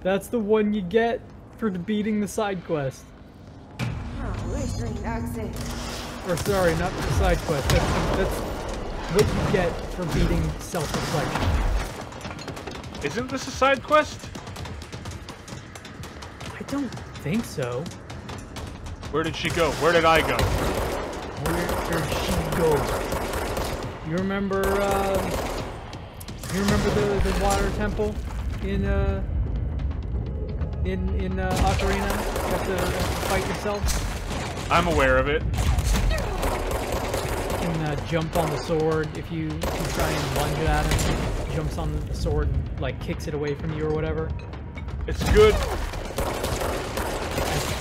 That's the one you get for beating the side quest. Or sorry, not the side quest. That's what you get for beating self-reflection. Isn't this a side quest? I don't think so. Where did she go? Where did I go? Where did she go? You remember the water temple in Ocarina? You have to fight yourself. I'm aware of it. You can jump on the sword if you try and lunge at him. He jumps on the sword and like kicks it away from you or whatever. It's good. I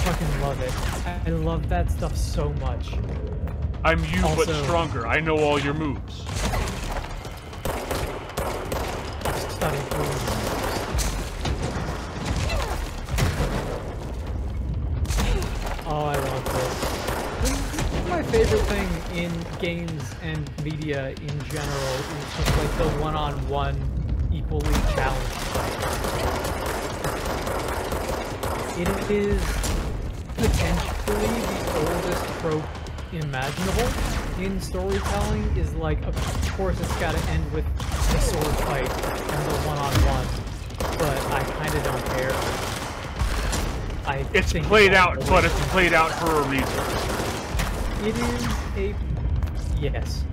fucking love it. I love that stuff so much. I'm you, also, but stronger. I know all your moves. Study moves. Oh, I love this. This is my favorite thing in games and media in general. Is just like the one-on-one, equally challenged fight. It is potentially the oldest trope imaginable in storytelling. Is like, of course, it's got to end with the sword fight and the one-on-one, but I kind of don't care. It's played out, but it's played out for a reason. It is a yes.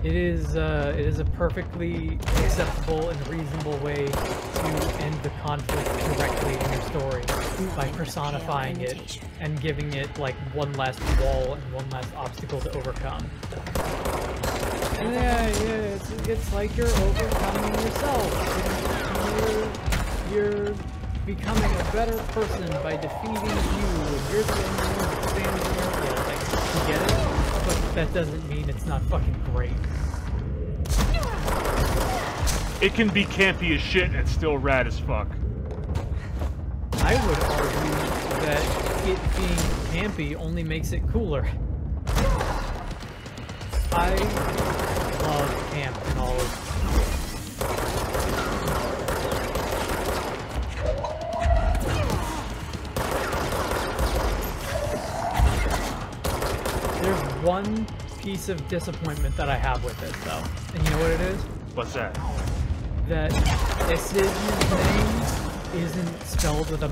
It is a perfectly acceptable and reasonable way to end the conflict directly in your story by personifying it and giving it like one last wall and one last obstacle to overcome. And it's like you're overcoming yourself. You're becoming a better person by defeating you, and you're the only one that stands in your way. Like, you get it? But that doesn't mean it's not fucking great. It can be campy as shit and still rad as fuck. I would argue that it being campy only makes it cooler. I love camp and all of There's one piece of disappointment that I have with it, though. And you know what it is? What's that? That Cid's name isn't spelled with a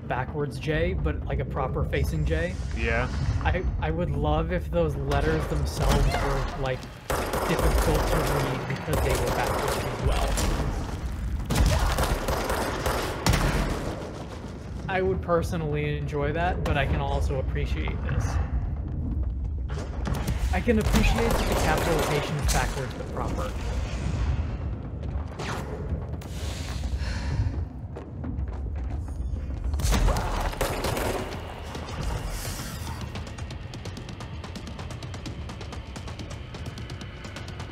backwards J, but like a proper facing J. Yeah. I would love if those letters themselves were like difficult to read because they were backwards as well. I would personally enjoy that, but I can also appreciate this. I can appreciate that the capitalization is backwards but proper.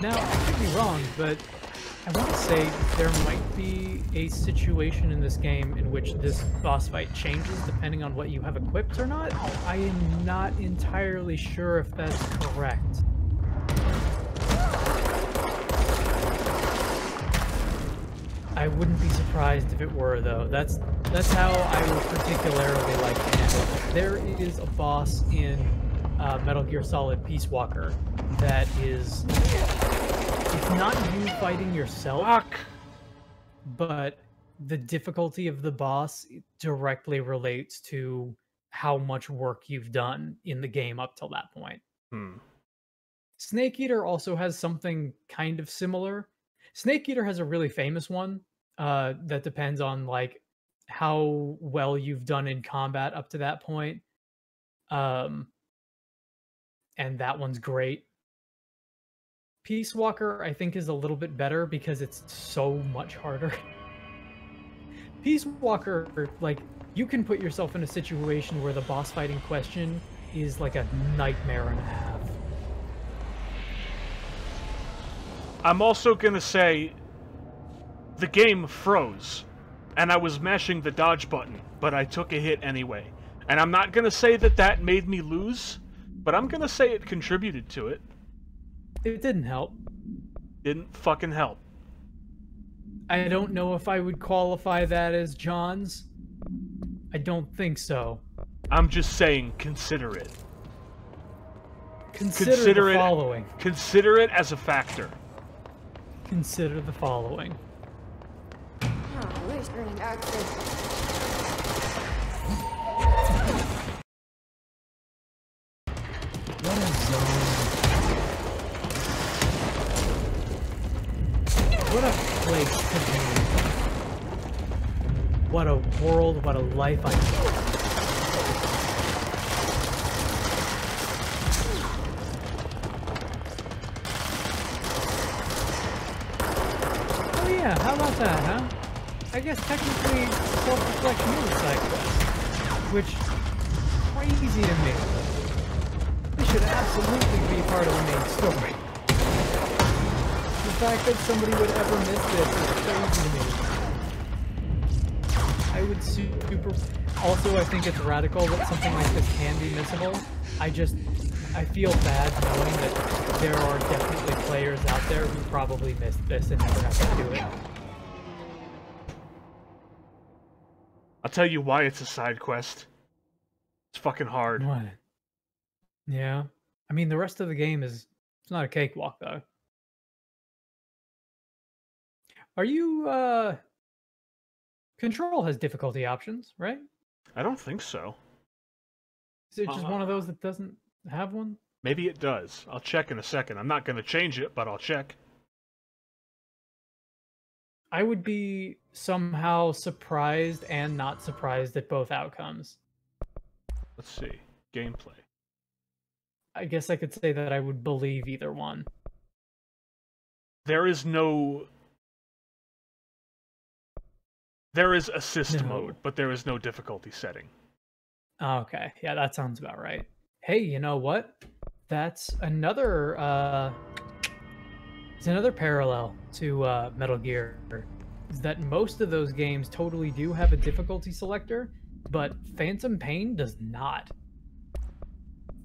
Now, I could be wrong, but I want to say there might be a situation in this game in which this boss fight changes depending on what you have equipped or not. I am not entirely sure if that's correct. I wouldn't be surprised if it were, though. That's how I would particularly like to handle it. There is a boss in Metal Gear Solid Peace Walker that is... It's not you fighting yourself, but the difficulty of the boss directly relates to how much work you've done in the game up till that point. Snake Eater also has something kind of similar. Snake Eater has a really famous one that depends on like how well you've done in combat up to that point. And that one's great. Peace Walker, I think, is a little bit better because it's so much harder. Peace Walker, like, you can put yourself in a situation where the boss fight in question is like a nightmare and a half. I'm also gonna say the game froze, and I was mashing the dodge button, but I took a hit anyway. And I'm not gonna say that that made me lose, but I'm gonna say it contributed to it. It didn't help. Didn't fucking help. I don't know if I would qualify that as John's. I don't think so. I'm just saying, consider it. Consider the following. Consider it as a factor. Consider the following. What a zone. What a place to be. What a world, what a life I live. Oh yeah, how about that, huh? I guess technically self-reflection is a side quest. Which, crazy to me. This should absolutely be part of the main story. The fact that somebody would ever miss this is crazy to me. I would super... Also, I think it's radical that something like this can be missable. I feel bad knowing that there are definitely players out there who probably missed this and never have to do it. I'll tell you why it's a side quest. It's fucking hard. What? Yeah. I mean, the rest of the game is... It's not a cakewalk, though. Are you, Control has difficulty options, right? I don't think so. Is it just one of those that doesn't have one? Maybe it does. I'll check in a second. I'm not going to change it, but I'll check. I would be somehow surprised and not surprised at both outcomes. Let's see. Gameplay. I guess I could say that I would believe either one. There is no... There is assist mode, but there is no difficulty setting. Okay, yeah, that sounds about right. Hey, you know what? That's another it's another parallel to Metal Gear, is that most of those games totally do have a difficulty selector, but Phantom Pain does not.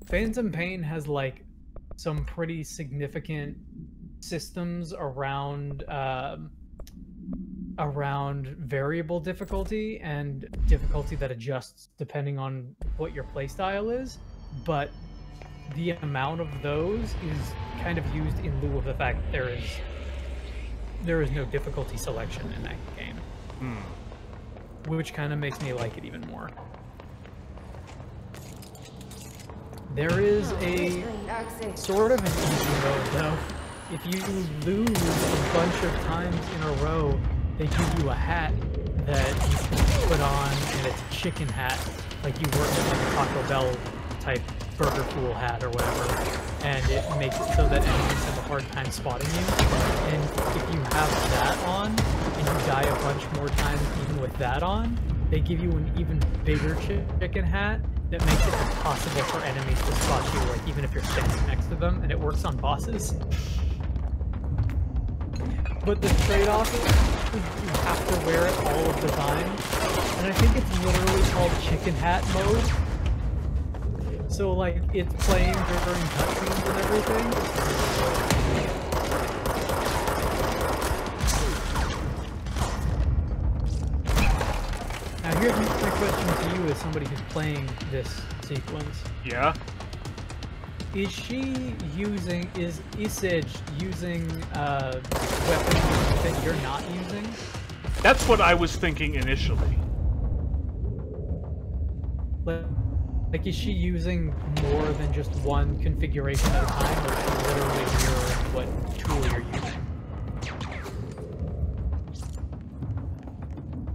Phantom Pain has like some pretty significant systems around around variable difficulty and difficulty that adjusts depending on what your playstyle is, but the amount of those is kind of used in lieu of the fact that there is no difficulty selection in that game. Which kind of makes me like it even more. There is a sort of an easy mode though. If you lose a bunch of times in a row, they give you a hat that you can put on, and it's a chicken hat, like you work at like a Taco Bell type burger fool hat or whatever, and it makes it so that enemies have a hard time spotting you. And if you have that on, and you die a bunch more times even with that on, they give you an even bigger chicken hat that makes it impossible for enemies to spot you, like even if you're standing next to them, and it works on bosses. But the trade-off is you have to wear it all of the time, and I think it's literally called chicken hat mode. So like it's playing during cutscenes and everything. Now here's my question to you as somebody who's playing this sequence. Yeah? Is she using, is Isage using weapons that you're not using? That's what I was thinking initially. Like, is she using more than just one configuration at a time, or is she literally mirroring what tool you're using?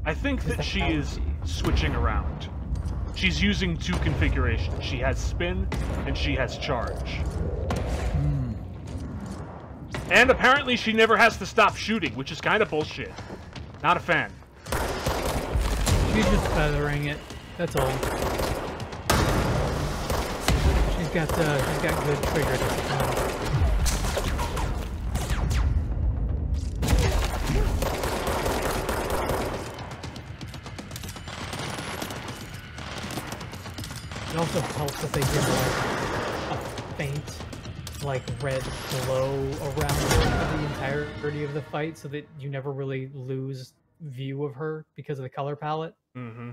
I think that she is switching around. She's using two configurations. She has spin, and she has charge. And apparently she never has to stop shooting, which is kind of bullshit. Not a fan. She's just feathering it. That's all. She's got good trigger discipline. It also helps that they give like a faint like red glow around her for the entirety of the fight, so that you never really lose view of her because of the color palette. Mm-hmm.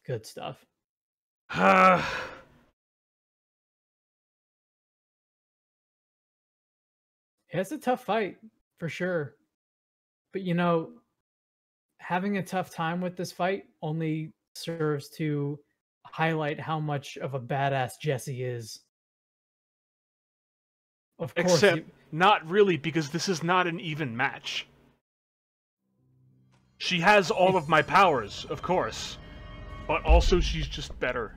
Good stuff. It's a tough fight, for sure. But you know, having a tough time with this fight only serves to highlight how much of a badass Jesse is. Of course, Except, not really, because this is not an even match. She has all of my powers, of course. But also, she's just better.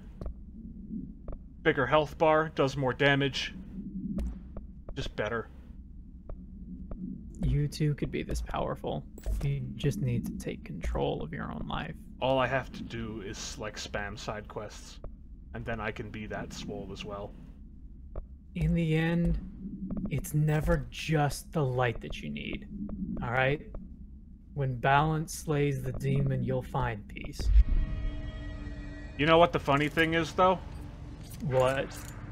Bigger health bar, does more damage. Just better. You too could be this powerful. You just need to take control of your own life. All I have to do is, like, spam side quests. And then I can be that swole as well. In the end, it's never just the light that you need. Alright? When balance slays the demon, you'll find peace. You know what the funny thing is, though? What?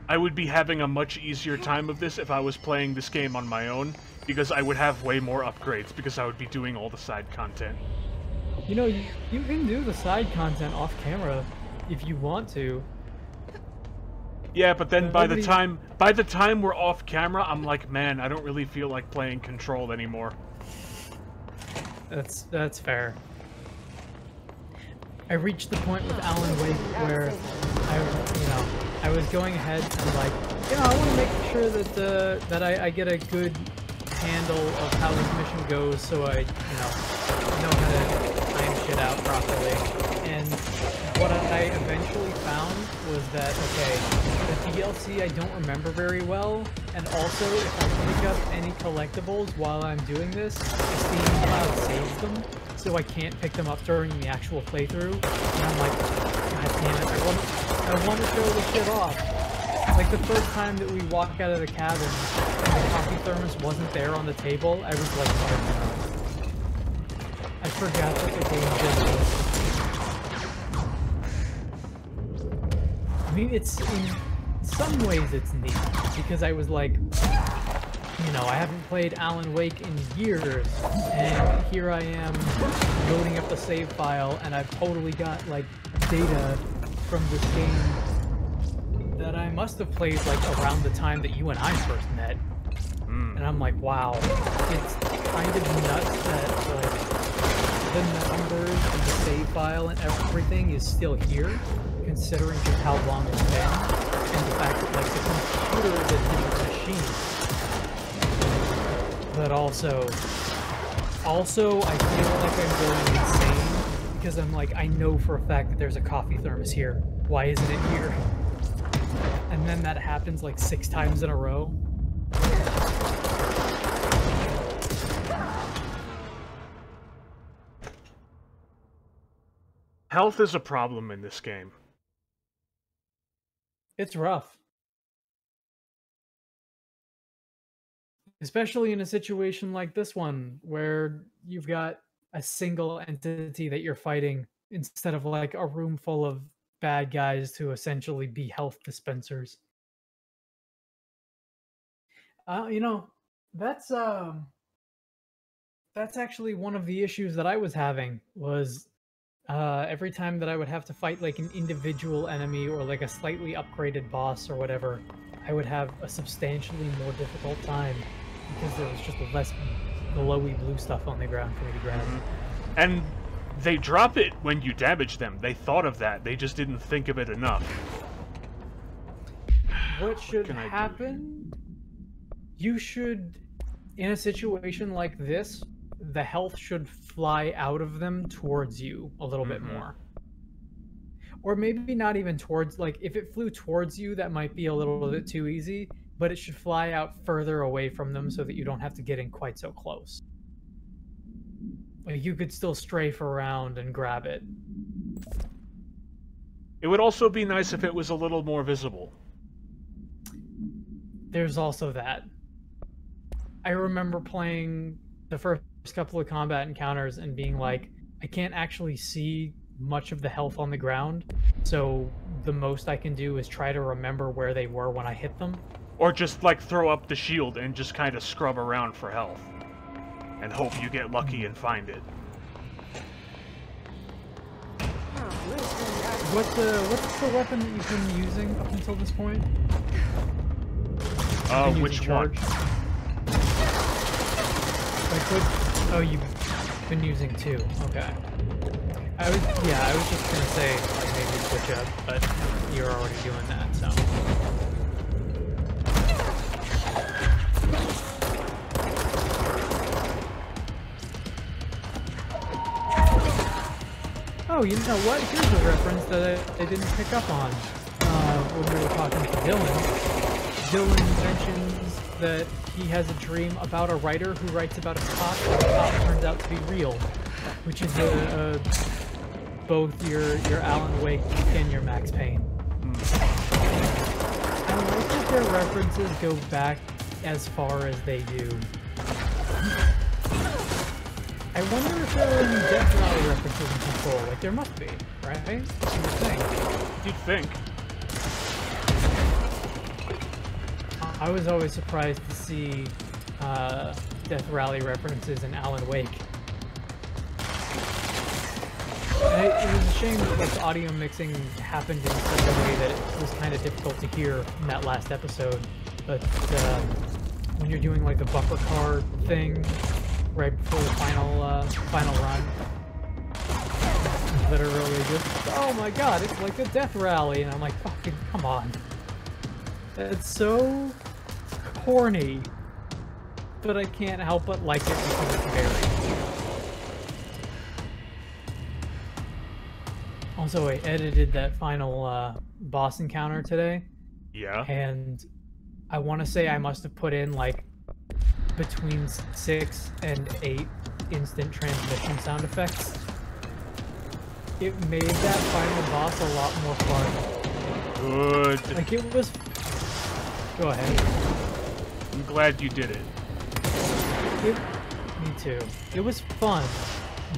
I would be having a much easier time of this if I was playing this game on my own, because I would have way more upgrades, because I would be doing all the side content. You know, you can do the side content off camera if you want to. Yeah, but then by the time we're off camera, I'm like, man, I don't really feel like playing Control anymore. That's fair. I reached the point with Alan Wake where I was going ahead and like, I want to make sure that that I get a good handle of how this mission goes, so I know how to time shit out properly. And what I eventually found was that, okay, the DLC I don't remember very well, and also if I pick up any collectibles while I'm doing this, Steam Cloud saves them, so I can't pick them up during the actual playthrough. And I'm like, God damn it, I want to show this shit off. Like the first time that we walk out of the cabin and the coffee thermos wasn't there on the table, I was like, oh no. I forgot that the game did this. I mean, in some ways it's neat, because I was like, I haven't played Alan Wake in years, and here I am loading up the save file, and I've totally got, like, data from this game that I must have played, like, around the time that you and I first met. And I'm like, wow, it's kind of nuts that, like, the numbers and the save file and everything is still here, considering just how long it's been, and the fact that, like, the computer is a different machine. But also, I feel like I'm going insane, because I'm like, I know for a fact that there's a coffee thermos here. Why isn't it here? And then that happens like 6 times in a row. Health is a problem in this game. It's rough. Especially in a situation like this one, where you've got a single entity that you're fighting, instead of like a room full of bad guys to essentially be health dispensers. That's actually one of the issues that I was having, was every time that I would have to fight like an individual enemy or like a slightly upgraded boss or whatever, I would have a substantially more difficult time, because there was just less glowy blue stuff on the ground for me to grab. And they drop it when you damage them. They thought of that. They just didn't think of it enough. What should happen? You should, in a situation like this, the health should fly out of them towards you a little bit more. Or maybe not even towards, like, if it flew towards you, that might be a little bit too easy, but it should fly out further away from them so that you don't have to get in quite so close. Like, you could still strafe around and grab it. It would also be nice if it was a little more visible. There's also that. I remember playing the first couple of combat encounters and being like, I can't actually see much of the health on the ground, so the most I can do is try to remember where they were when I hit them. Or just, like, throw up the shield and just kind of scrub around for health. And hope you get lucky and find it. What's the weapon that you've been using up until this point? Which one? Like what? Oh, you've been using 2. Okay. I was just gonna say like maybe switch up, but you're already doing that, so. Oh, you know what? Here's a reference that I didn't pick up on when we were talking to Dylan. Dylan mentions that he has a dream about a writer who writes about a cop, and the cop turns out to be real, which is both your Alan Wake and your Max Payne. I like that their references go back as far as they do. I wonder if there are any Death Rally references in Control. Like, there must be, right? You would think. You'd think. I was always surprised to see Death Rally references in Alan Wake. And it was a shame that like, the audio mixing happened in such a way that it was kind of difficult to hear in that last episode. But when you're doing like the buffer card thing, right before the final run. Literally just, oh my god, it's like a Death Rally, and I'm like, fucking, come on. It's so corny, but I can't help but like it because it's very. Also, I edited that final boss encounter today. Yeah. And I want to say I must have put in like between 6 and 8 instant transmission sound effects. It made that final boss a lot more fun. Good. Like it was... Go ahead. I'm glad you did it. Me too. It was fun,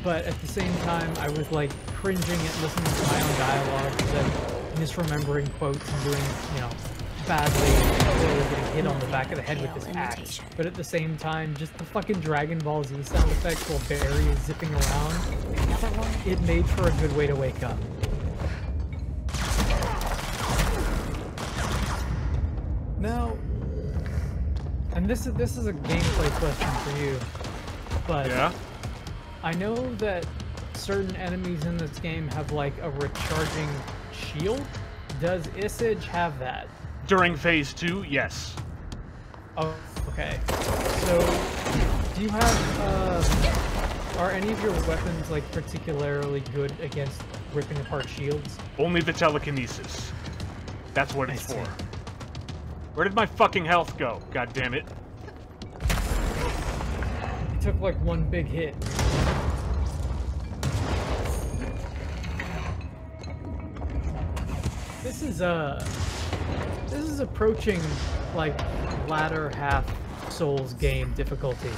but at the same time I was like cringing at listening to my own dialogue and misremembering quotes and doing, you know, badly, really getting hit on the back of the head with this axe. But at the same time, just the fucking Dragon Ball Z sound effects while Barry is zipping around, it made for a good way to wake up. Now, and this is a gameplay question for you, but yeah? I know that certain enemies in this game have like a recharging shield. Does Isage have that? During phase 2, yes. Oh, okay. So, do you have, are any of your weapons, like, particularly good against ripping apart shields? Only the telekinesis. That's what it's for. Where did my fucking health go? God damn it. It took, like, one big hit. This is approaching, like, latter half Souls game difficulty.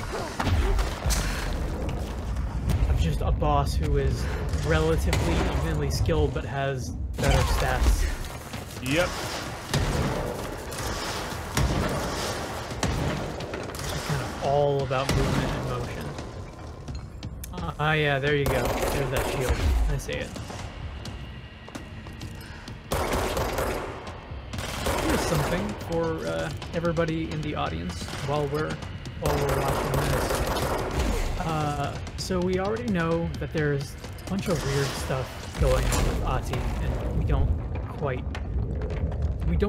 Of just a boss who is relatively evenly skilled but has better stats. Yep. It's just kind of all about movement and motion. Yeah, there you go. There's that shield. I see it. Something for everybody in the audience while we're watching this. So we already know that there's a bunch of weird stuff going on with Ahti, and we don't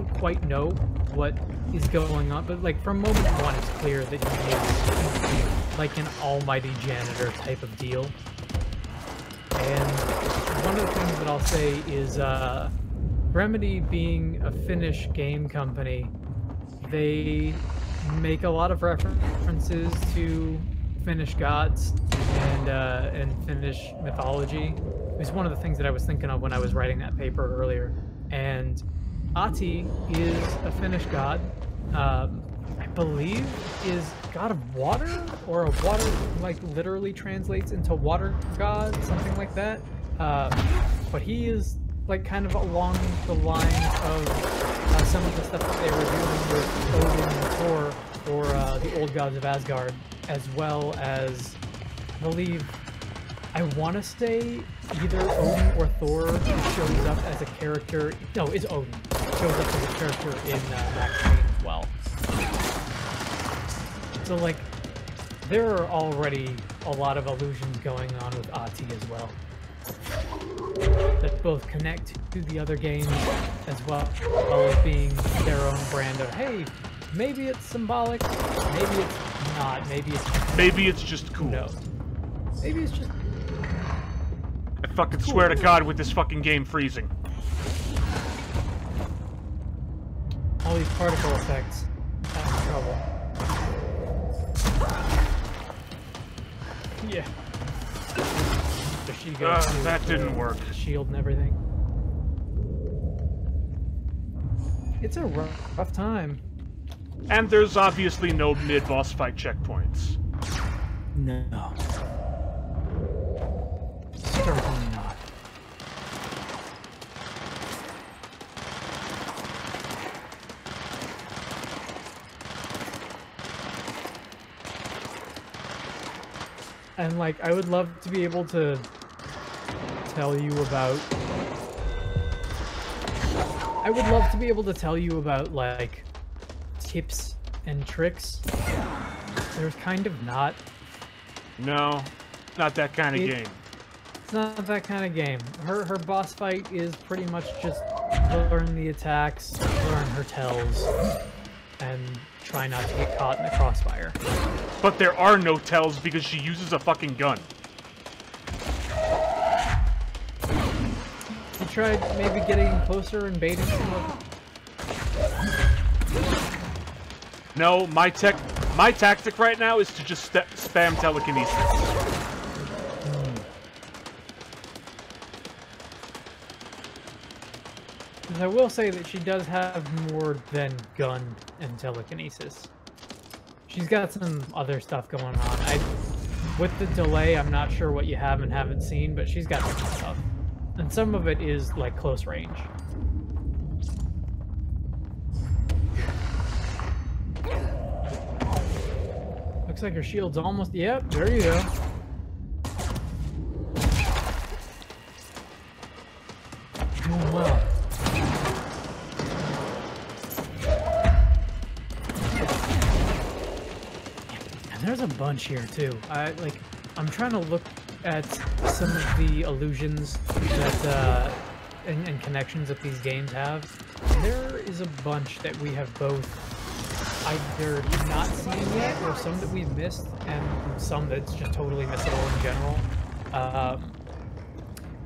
quite know what is going on. But like from moment one, it's clear that he is like an almighty janitor type of deal. And one of the things that I'll say is. Remedy being a Finnish game company, they make a lot of references to Finnish gods and Finnish mythology. It was one of the things that I was thinking of when I was writing that paper earlier. And Ahti is a Finnish god. I believe is god of water, or a water, like literally translates into water god, something like that. But he is like kind of along the lines of some of the stuff that they were doing with the old gods of Asgard, as well as, I believe, I want to say either Odin or Thor shows up as a character. No, it's Odin. Shows up as a character in Max Payne as well. So, like, there are already a lot of illusions going on with Ahti as well, that both connect to the other games as well as being their own brand of, hey, maybe it's symbolic, maybe it's not, maybe it's just cool. No. Maybe it's just... I fucking swear to God with this fucking game freezing. All these particle effects. That's trouble. Yeah. There she goes. That didn't work. Shield and everything. It's a rough time. And there's obviously no mid-boss fight checkpoints. No. Certainly not. And, like, I would love to be able to tell you about... I would love to be able to tell you about, like, tips and tricks. There's kind of not. No, not that kind of game. It's not that kind of game. Her boss fight is pretty much just learn the attacks, learn her tells, and try not to get caught in the crossfire. But there are no tells because she uses a fucking gun. You tried maybe getting closer and baiting some of it? No, my tactic right now is to just spam telekinesis. I will say that she does have more than gun and telekinesis. She's got some other stuff going on. With the delay, I'm not sure what you have and haven't seen, but she's got some stuff. And some of it is, like, close range. Looks like her shield's almost... Yep, there you go. Doing well. And there's a bunch here, too. I'm trying to look at some of the illusions that and connections that these games have. There is a bunch that we have both either not seen yet, or some that we've missed, and some that's just totally missable in general.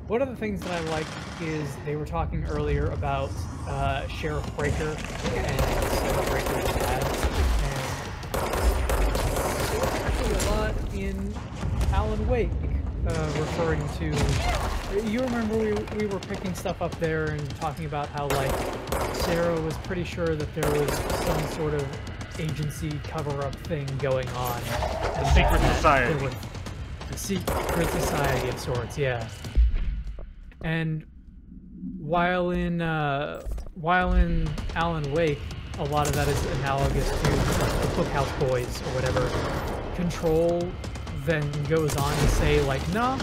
One of the things that I like is they were talking earlier about Sheriff Breaker and Sheriff Breaker's dad, and actually a lot in Alan Wake, referring to... You remember we were picking stuff up there and talking about how, like, Sarah was pretty sure that there was some sort of agency cover-up thing going on. The secret society. The secret society of sorts, yeah. And while in Alan Wake, a lot of that is analogous to the Cookhouse Boys or whatever. Control then goes on to say, like, no,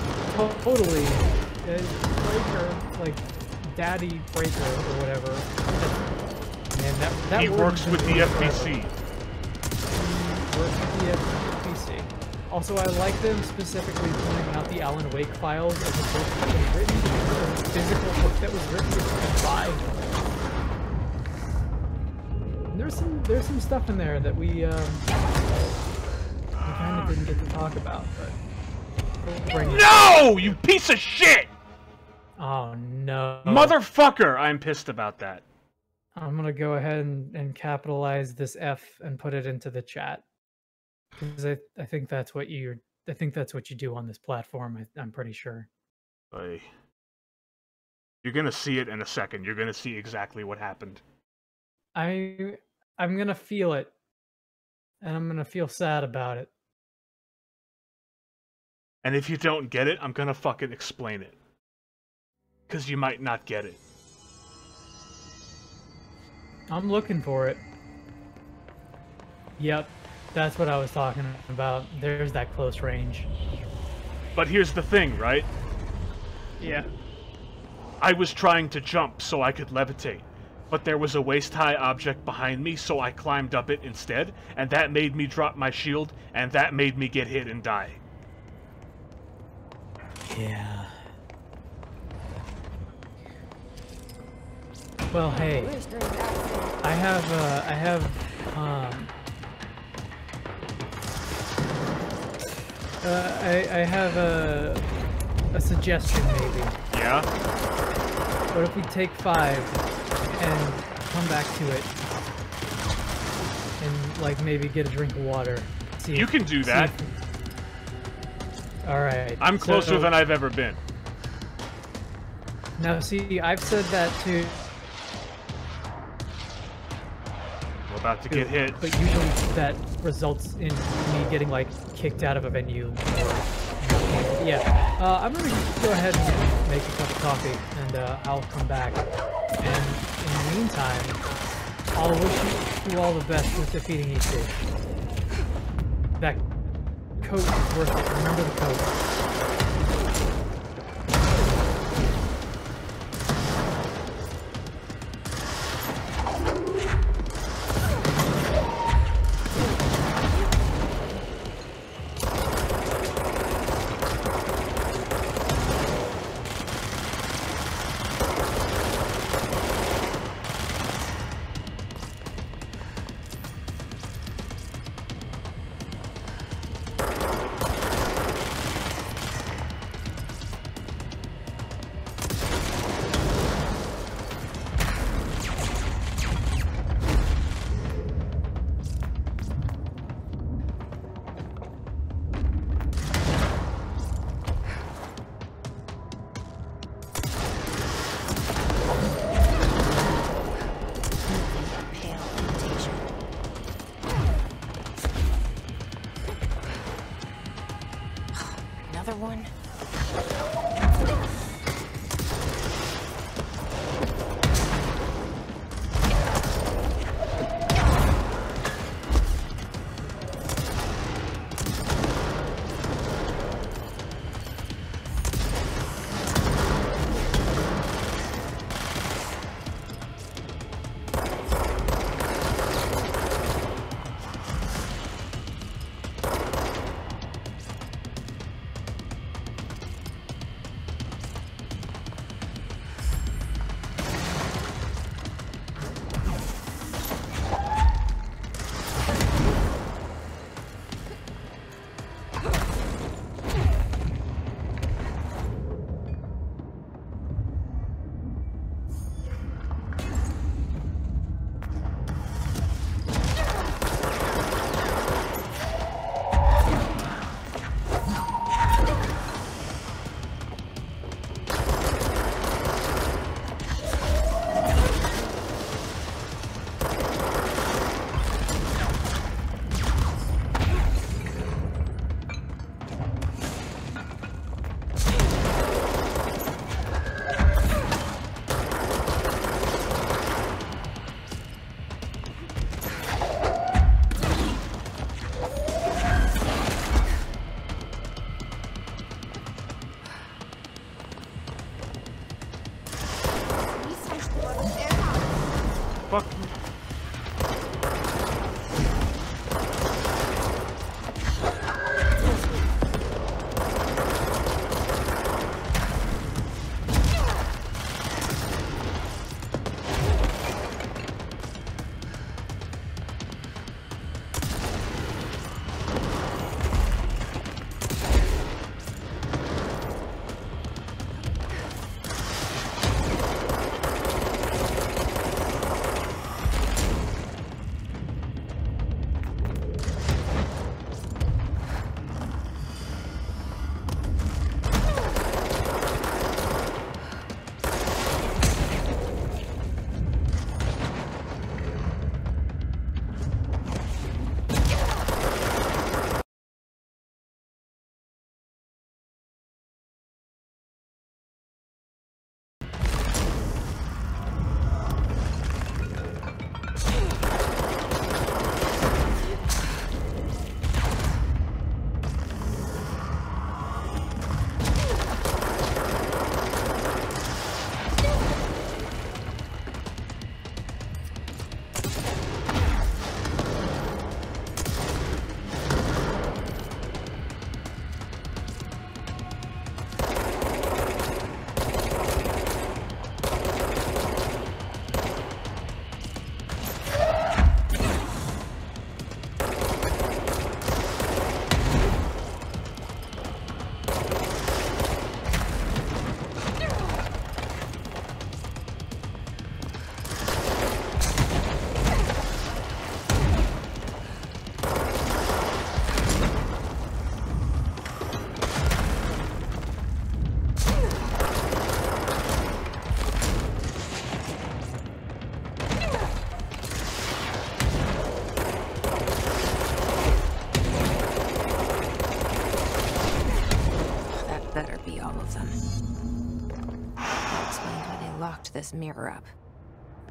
totally, Breaker, like, Daddy Breaker or whatever. And that he works with the FBC. He works with the FBC. Also, I like them specifically pointing out the Alan Wake files as a book that was written, as a physical book that was written that you could buy. And there's some stuff in there that we kind of didn't get to talk about, but we'll bring it. No, you piece of shit! Oh no, motherfucker! I'm pissed about that. I'm gonna go ahead and capitalize this F and put it into the chat. Because I think that's what you do on this platform. I'm pretty sure. You're gonna see it in a second. You're gonna see exactly what happened. I'm gonna feel it, and I'm gonna feel sad about it. And if you don't get it, I'm gonna fucking explain it. Because you might not get it. I'm looking for it. Yep. That's what I was talking about. There's that close range. But here's the thing, right? Yeah. I was trying to jump so I could levitate, but there was a waist-high object behind me, so I climbed up it instead, and that made me drop my shield, and that made me get hit and die. Yeah. Well, hey, I have a suggestion, maybe. Yeah? What if we take 5 and come back to it and, like, maybe get a drink of water? You can do that. Alright. I'm closer than I've ever been. Now, see, I've said that too. We're about to get hit. But usually that results in me getting, like, kicked out of a venue or... Yeah, I'm gonna go ahead and make a cup of coffee, and I'll come back. And in the meantime, I'll wish you all the best with defeating EC. That coat is worth it. Remember the coat. One. locked this mirror up.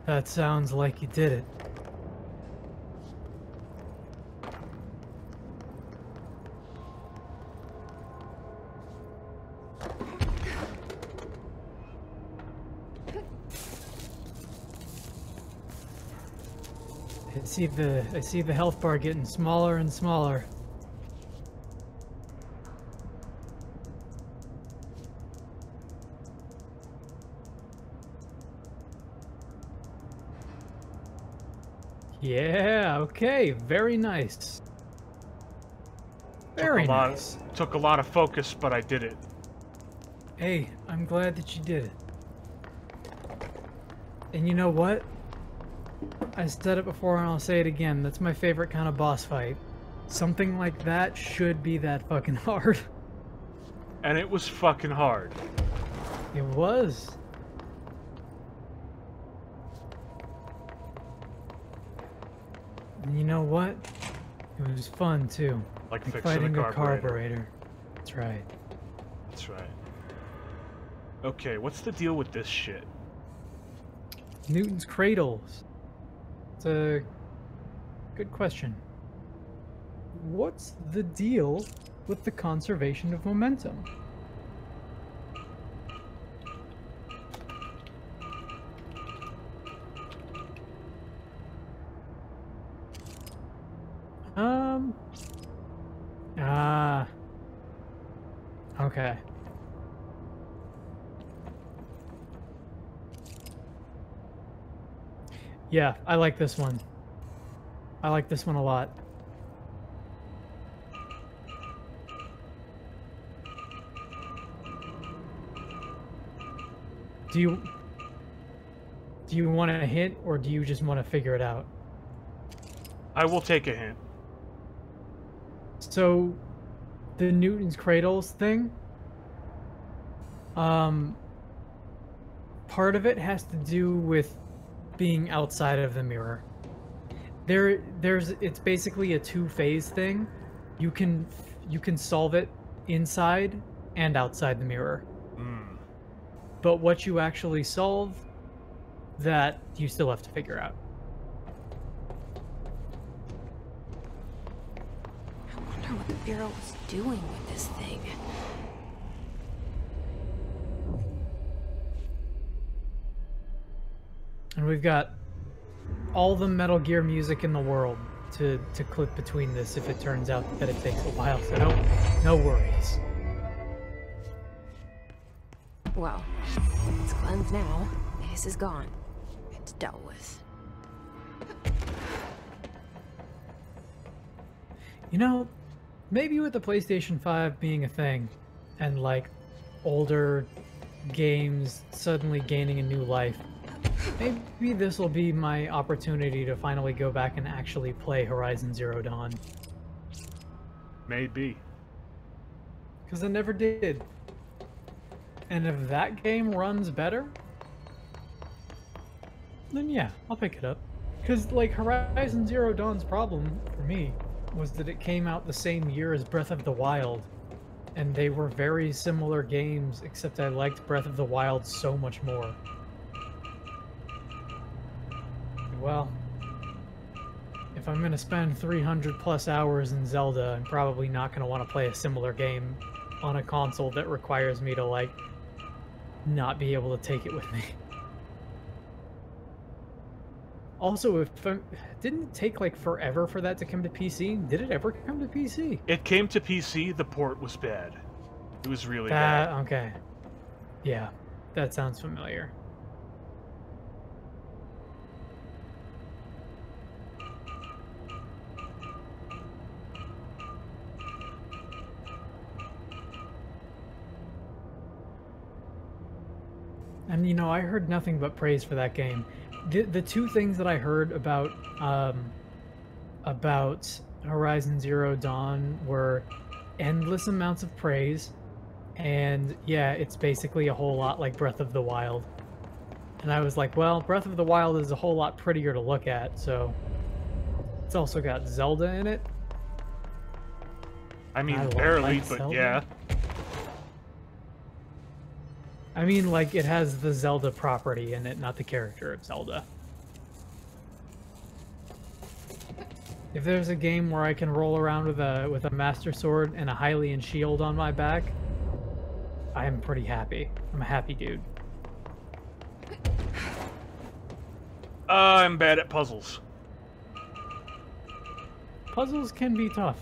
That sounds like you did it. I see the health bar getting smaller and smaller. Yeah, okay, very nice. Very nice. Took a lot of focus, but I did it. Hey, I'm glad that you did it. And you know what? I said it before and I'll say it again. That's my favorite kind of boss fight. Something like that should be that fucking hard. And it was fucking hard. It was. And you know what? It was fun too. Like fixing fighting a carburetor. That's right. That's right. Okay, what's the deal with this shit? Newton's cradles. It's a good question. What's the deal with the conservation of momentum? Okay. Yeah, I like this one. I like this one a lot. Do you want a hint, or do you just want to figure it out? I will take a hint. So, the Newton's cradles thing, part of it has to do with being outside of the mirror. It's basically a two-phase thing. You can solve it inside and outside the mirror. But what you actually solve, that you still have to figure out. I wonder what the Bureau was doing with this thing. And we've got all the Metal Gear music in the world to clip between this if it turns out that it takes a while, so no worries. Well, it's cleansed now. The hiss is gone. It's dealt with. You know, maybe with the PlayStation 5 being a thing, and like older games suddenly gaining a new life, maybe this will be my opportunity to finally go back and actually play Horizon Zero Dawn. Maybe. Because I never did. And if that game runs better, then yeah, I'll pick it up. Because, like, Horizon Zero Dawn's problem for me was that it came out the same year as Breath of the Wild. And they were very similar games, except I liked Breath of the Wild so much more. Well, if I'm going to spend 300 plus hours in Zelda, I'm probably not going to want to play a similar game on a console that requires me to, like, not be able to take it with me. Also, didn't it take like forever for that to come to PC? Did it ever come to PC? It came to PC, the port was bad. It was really bad. Okay. Yeah, that sounds familiar. And you know, I heard nothing but praise for that game. The two things that I heard about Horizon Zero Dawn were endless amounts of praise, and yeah, it's basically a whole lot like Breath of the Wild. And I was like, well, Breath of the Wild is a whole lot prettier to look at, so it's also got Zelda in it. I mean, barely, but Zelda. yeah. I mean, like, it has the Zelda property in it, not the character of Zelda. If there's a game where I can roll around with a Master Sword and a Hylian shield on my back, I am pretty happy. I'm a happy dude. I'm bad at puzzles. Puzzles can be tough.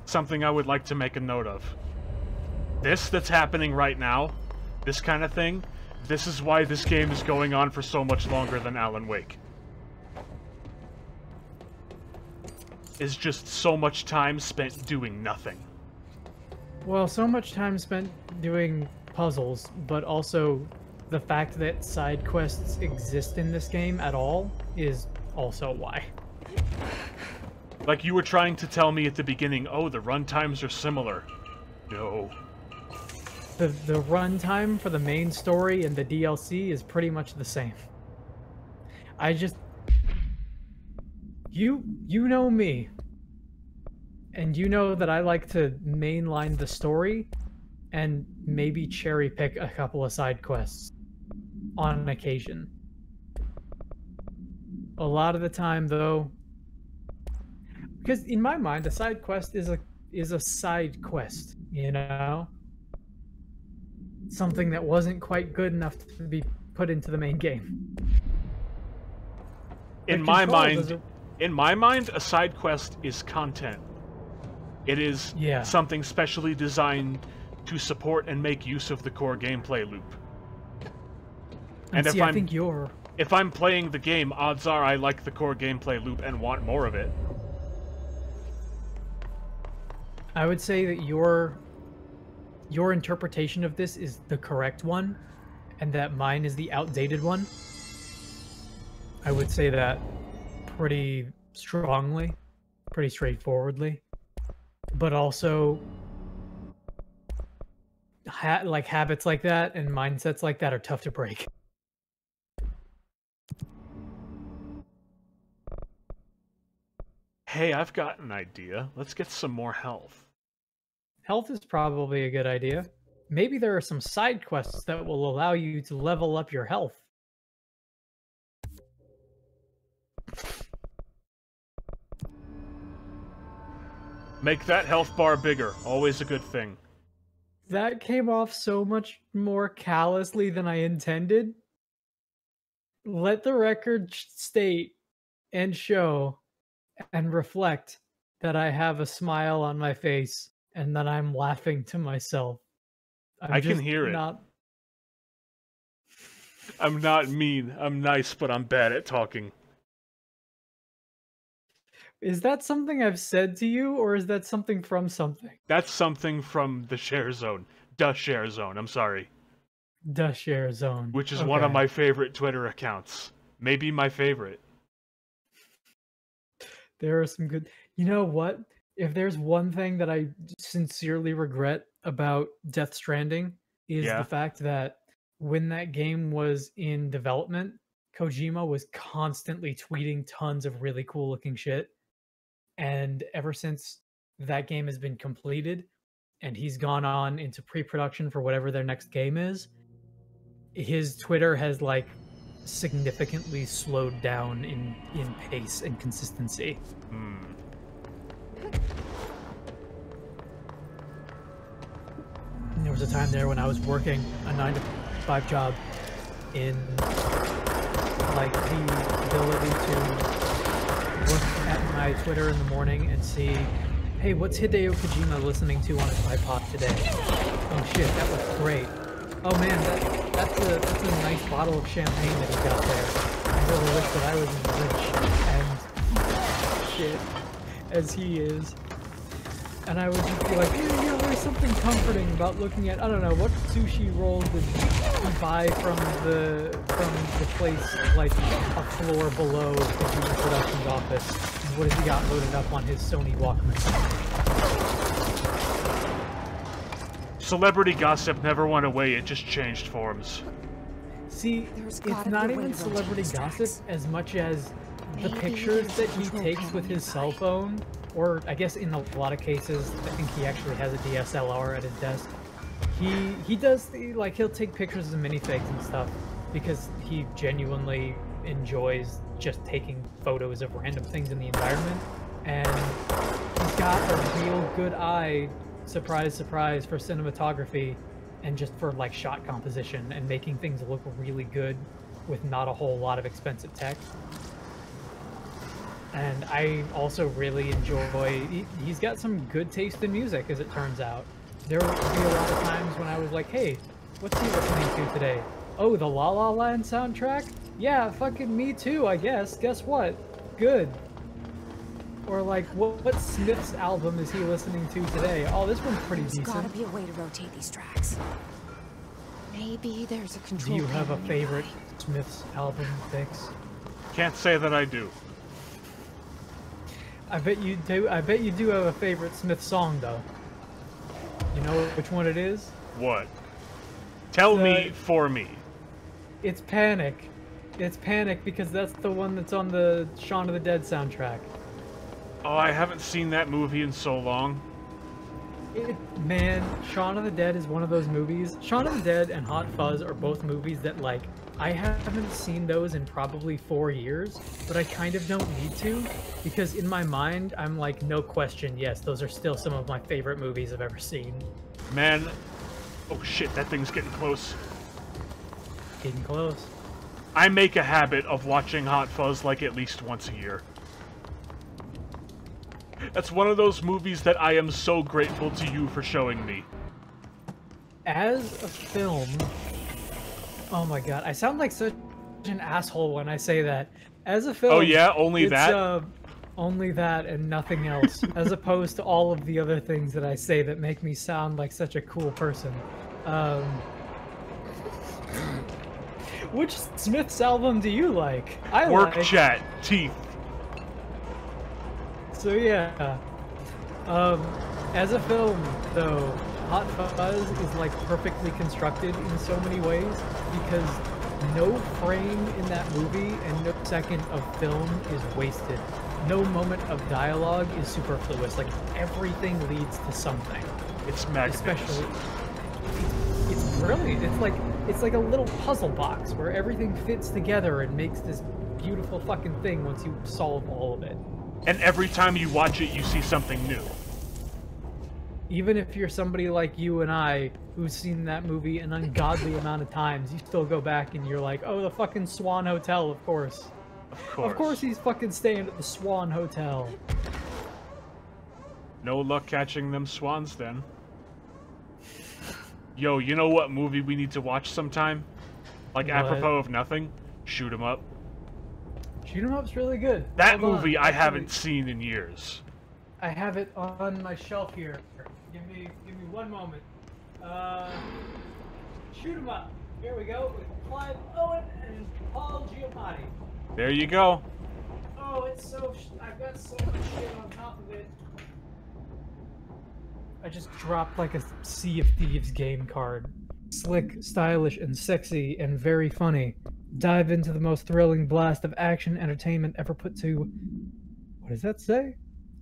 Something I would like to make a note of. This that's happening right now, this kind of thing, this is why this game is going on for so much longer than Alan Wake. It's just so much time spent doing nothing. Well, so much time spent doing puzzles, but also the fact that side quests exist in this game at all is also why. Like you were trying to tell me at the beginning, oh, the run times are similar. No. The runtime for the main story and the DLC is pretty much the same. I just... You know me. And you know that I like to mainline the story and maybe cherry pick a couple of side quests on occasion. A lot of the time, though, because in my mind, a side quest is a side quest, you know? Something that wasn't quite good enough to be put into the main game. In my mind, a side quest is content. It is something specially designed to support and make use of the core gameplay loop. And see, if I'm playing the game, odds are I like the core gameplay loop and want more of it. I would say that your interpretation of this is the correct one, and that mine is the outdated one. I would say that pretty strongly, pretty straightforwardly. But also, like habits like that and mindsets like that are tough to break. Hey, I've got an idea. Let's get some more health. Health is probably a good idea. Maybe there are some side quests that will allow you to level up your health. Make that health bar bigger. Always a good thing. That came off so much more callously than I intended. Let the record state and show and reflect that I have a smile on my face and that I'm laughing to myself. I can hear it. I'm not mean. I'm nice, but I'm bad at talking. Is that something I've said to you, or is that something from something? That's something from the share zone. The share zone, I'm sorry. The share zone. Which is one of my favorite Twitter accounts. Maybe my favorite. There are some good... You know what? If there's one thing that I sincerely regret about Death Stranding is the fact that when that game was in development, Kojima was constantly tweeting tons of really cool looking shit. And ever since that game has been completed and he's gone on into pre-production for whatever their next game is, his Twitter has like significantly slowed down in pace and consistency. There was a time there when I was working a 9-to-5 job in like the ability to look at my Twitter in the morning and see, hey, what's Hideo Kojima listening to on his iPod today? Oh shit, that looks great. Oh man, that's a nice bottle of champagne that he got there. I really wish that I was as rich and shit as he is. And I would just be like, yeah, there's something comforting about looking at, I don't know, what sushi rolls did he buy from the place, like a floor below Kojima Productions office? And what has he got loaded up on his Sony Walkman? Celebrity gossip never went away, it just changed forms. See, it's not even celebrity gossip as much as the pictures that he takes with his cell phone, or I guess in a lot of cases, I think he actually has a DSLR at his desk. He does like he'll take pictures of minifigs and stuff because he genuinely enjoys just taking photos of random things in the environment, and he's got a real good eye, surprise surprise, for cinematography and just for like shot composition and making things look really good with not a whole lot of expensive tech. And I also really enjoy, he's got some good taste in music, as it turns out. There would be a lot of times when I was like, hey, what's he listening to today? Oh, the La La Land soundtrack? Yeah, fucking me too, I guess. Guess what? Good. Or like, what Smith's album is he listening to today? Oh, this one's pretty decent. There's gotta be a way to rotate these tracks. Maybe there's a control. Do you have a favorite Smith's album, Bix? Can't say that I do. I bet you do. I bet you do have a favorite Smith song, though. You know which one it is? What? Tell me for me. It's Panic. It's Panic because that's the one that's on the Shaun of the Dead soundtrack. Oh, I haven't seen that movie in so long. Man, Shaun of the Dead is one of those movies. Shaun of the Dead and Hot Fuzz are both movies that, like, I haven't seen those in probably 4 years, but I kind of don't need to, because in my mind, I'm like, no question, yes, those are still some of my favorite movies I've ever seen. Man, oh shit, that thing's getting close. Getting close. I make a habit of watching Hot Fuzz like at least once a year. That's one of those movies that I am so grateful to you for showing me. As a film, oh my god, I sound like such an asshole when I say that. As a film, oh yeah, only that? Only that and nothing else, as opposed to all of the other things that I say that make me sound like such a cool person. Which Smith's album do you like? I Work like... Chat, Teeth. So yeah, as a film though, Hot Fuzz is like perfectly constructed in so many ways because no frame in that movie and no second of film is wasted. No moment of dialogue is superfluous. Like everything leads to something. It's magnificent. Especially, it's brilliant. It's like a little puzzle box where everything fits together and makes this beautiful fucking thing once you solve all of it. And every time you watch it, you see something new. Even if you're somebody like you and I, who's seen that movie an ungodly amount of times, you still go back and you're like, oh, the fucking Swan Hotel, of course. Of course he's fucking staying at the Swan Hotel. No luck catching them swans, then. Yo, you know what movie we need to watch sometime? Like, what? Apropos of nothing? Shoot 'em Up. Shoot 'em Up's really good. That movie I haven't seen in years. I have it on my shelf here. Give me 1 moment. Shoot 'em Up. Here we go with Clive Owen and Paul Giamatti. There you go. Oh, it's so... I've got so much shit on top of it. I just dropped like a Sea of Thieves game card. Slick, stylish, and sexy, and very funny. Dive into the most thrilling blast of action entertainment ever put to... What does that say?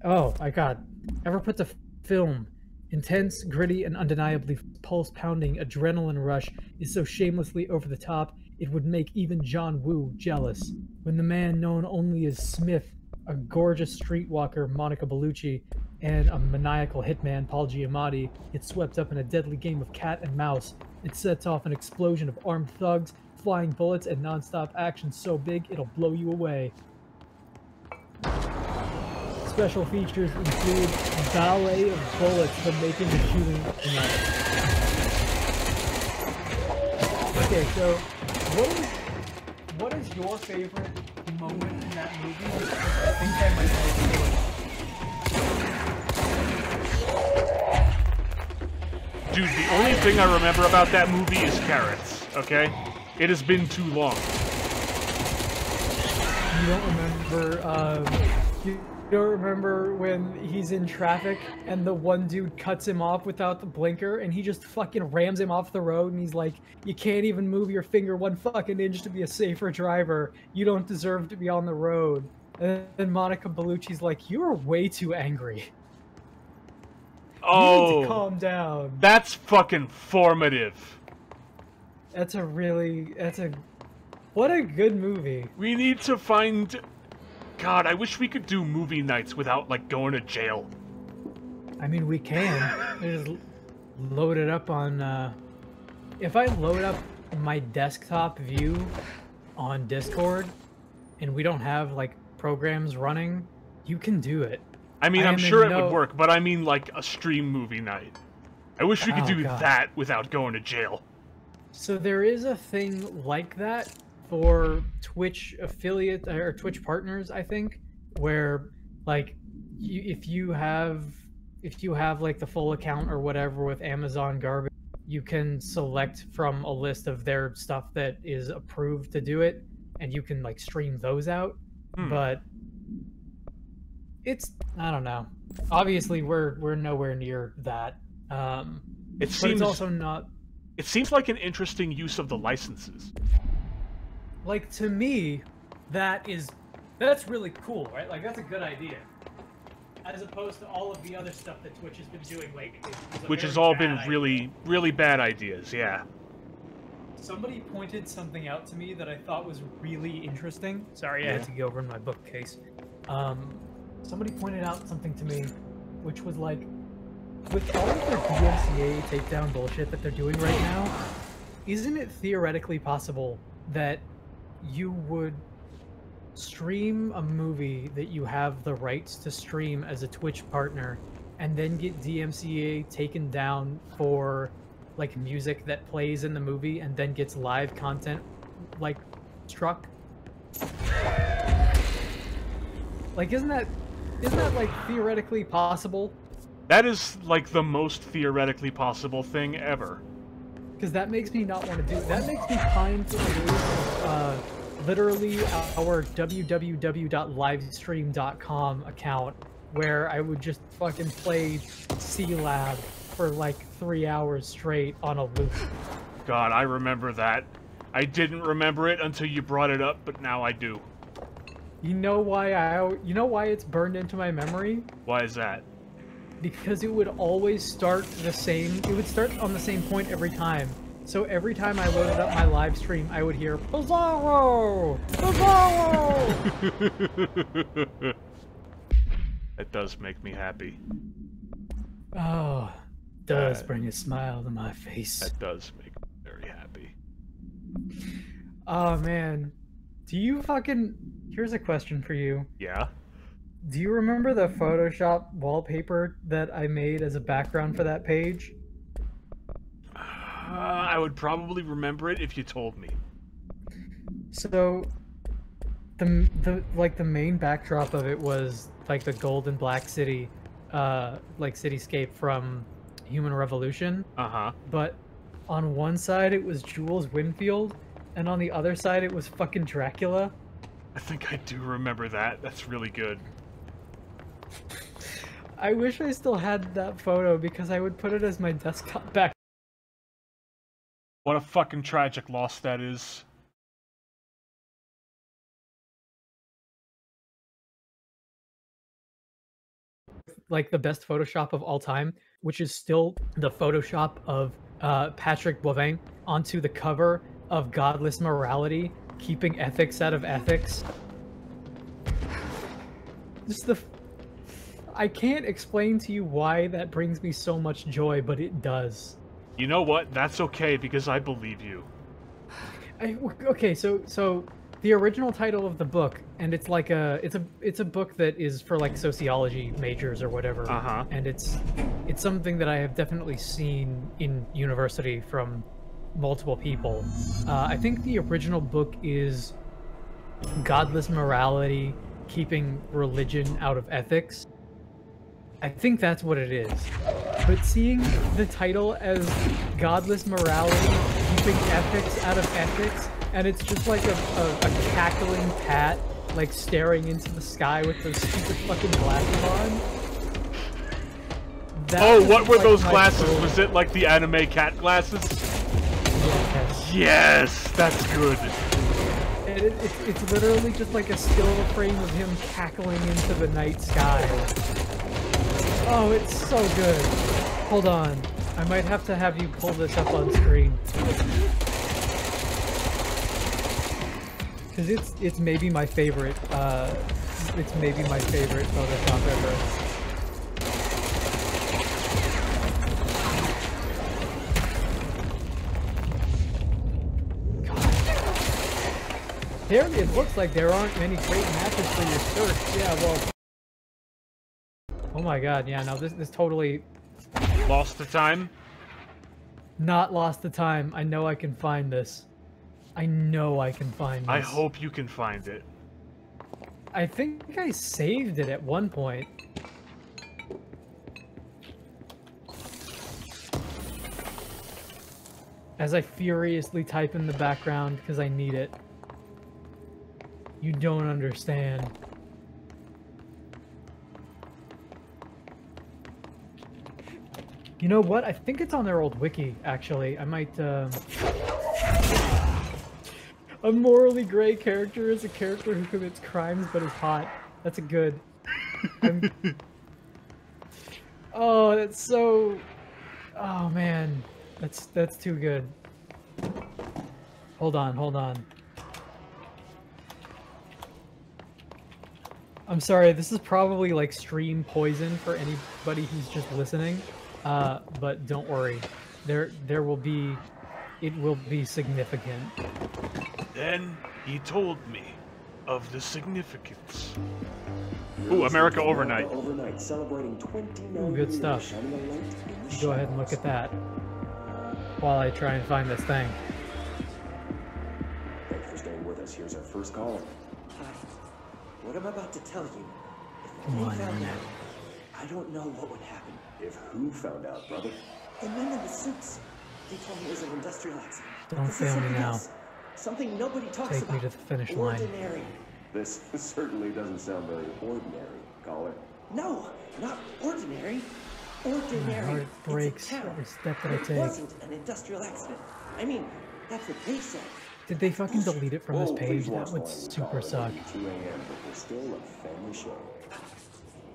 Oh, my god. Ever put to film. Intense, gritty, and undeniably pulse-pounding adrenaline rush is so shamelessly over the top, it would make even John Woo jealous. When the man known only as Smith, a gorgeous streetwalker, Monica Bellucci, and a maniacal hitman, Paul Giamatti, gets swept up in a deadly game of cat and mouse, it sets off an explosion of armed thugs, flying bullets, and non-stop action so big it'll blow you away. Special features include a ballet of bullets for making the shooting nice. Okay, so what is your favorite moment in that movie? I think I might know it. Dude, the only thing I remember about that movie is carrots, okay? It has been too long. You don't remember, don't remember when he's in traffic and the one dude cuts him off without the blinker and he just fucking rams him off the road and he's like, you can't even move your finger 1 fucking inch to be a safer driver. You don't deserve to be on the road. And then Monica Bellucci's like, you're way too angry. Oh, you need to calm down. That's fucking formative. What a good movie. We need to find... God, I wish we could do movie nights without, like, going to jail. I mean, we can. Just load it up on, if I load up my desktop view on Discord, and we don't have, like, programs running, you can do it. I mean, I'm sure it would work, but I mean, like, a stream movie night. I wish we could do that without going to jail. So there is a thing like that for Twitch affiliate or Twitch partners, I think, where like if you have like the full account or whatever with Amazon Garbage, you can select from a list of their stuff that is approved to do it, and you can like stream those out. But it's, I don't know. Obviously, we're nowhere near that. It but seems it's also not. It seems like an interesting use of the licenses. Like, to me, that's really cool, right? Like, that's a good idea. As opposed to all of the other stuff that Twitch has been doing lately. Which has all been really, really bad ideas, yeah. Somebody pointed something out to me that I thought was really interesting. Sorry, I had to go over in my bookcase. Somebody pointed out something to me, which was like, with all of their DMCA takedown bullshit that they're doing right now, isn't it theoretically possible that you would stream a movie that you have the rights to stream as a Twitch partner and then get DMCA taken down for like music that plays in the movie and then gets live content like struck? Like, isn't that like theoretically possible? That is like the most theoretically possible thing ever. Because that makes me not want to do it. That makes me pine for literally our www.livestream.com account, where I would just fucking play C-Lab for like 3 hours straight on a loop. God, I remember that. I didn't remember it until you brought it up, but now I do. You know why it's burned into my memory? Why is that? Because it would always start the same. It would start on the same point every time. So every time I loaded up my live stream, I would hear Bizarro! Bizarro! That does make me happy. Oh, does bring a smile to my face. That does make me very happy. Oh man, do you fucking? Here's a question for you. Yeah. Do you remember the Photoshop wallpaper that I made as a background for that page? I would probably remember it if you told me. So, the main backdrop of it was like the gold and black city, like cityscape from Human Revolution. But on one side it was Jules Winfield, and on the other side it was fucking Dracula. I think I do remember that. That's really good. I wish I still had that photo because I would put it as my desktop back. What a fucking tragic loss that is. Like the best Photoshop of all time, which is still the Photoshop of Patrick Boivin onto the cover of Godless Morality, Keeping Ethics Out of Ethics. Just I can't explain to you why that brings me so much joy, but it does. You know what? That's okay, because I believe you. Okay, so the original title of the book, and it's like it's a book that is for like sociology majors or whatever. And it's something that I have definitely seen in university from multiple people. I think the original book is Godless Morality, Keeping Religion Out of Ethics. I think that's what it is. But seeing the title as Godless Morality, Keeping Ethics Out of Ethics, and it's just like a cackling cat like staring into the sky with those stupid fucking glasses on. Oh, what were like those my glasses? favorite. Was it like the anime cat glasses? Yes. Yes, that's good. And it's literally just like a still frame of him cackling into the night sky. Oh, it's so good. Hold on. I might have to have you pull this up on screen. Because it's maybe my favorite, it's maybe my favorite Photoshop ever. There, it looks like there aren't many great matches for your search. Yeah, well... Oh my god, yeah, no, this totally... Lost the time? Not lost the time. I know I can find this. I know I can find this. I hope you can find it. I think I saved it at one point. As I furiously type in the background because I need it. You don't understand. You know what? I think it's on their old wiki, actually. I might, A morally gray character is a character who commits crimes but is hot. That's a good. Oh, that's so... Oh, man. That's too good. Hold on, hold on. I'm sorry, this is probably like stream poison for anybody who's just listening. But don't worry. There will be... It will be significant. Then he told me of the significance. Ooh, America Overnight. Overnight, celebrating 29 Ooh, good stuff. shining a light in the Go ahead and look at that while I try and find this thing. Thanks for staying with us. Here's our first caller. Hi. What I'm about to tell you, if Come they on, found man. out, I don't know what would happen. If who found out, brother? The men in the suits, they told me it was an industrial accident. Don't This is fail me something now. else. Something nobody talks Take about. me to the finish line. Ordinary. This certainly doesn't sound very ordinary, caller. No, not ordinary. My Ordinary. heart breaks It's a town. every step that I It take. wasn't an industrial accident. I mean, that's what they said. Did they fucking delete it from this Whoa, page? please That watch the would line, super caller. suck. It's 2 a.m., but we're still a family show.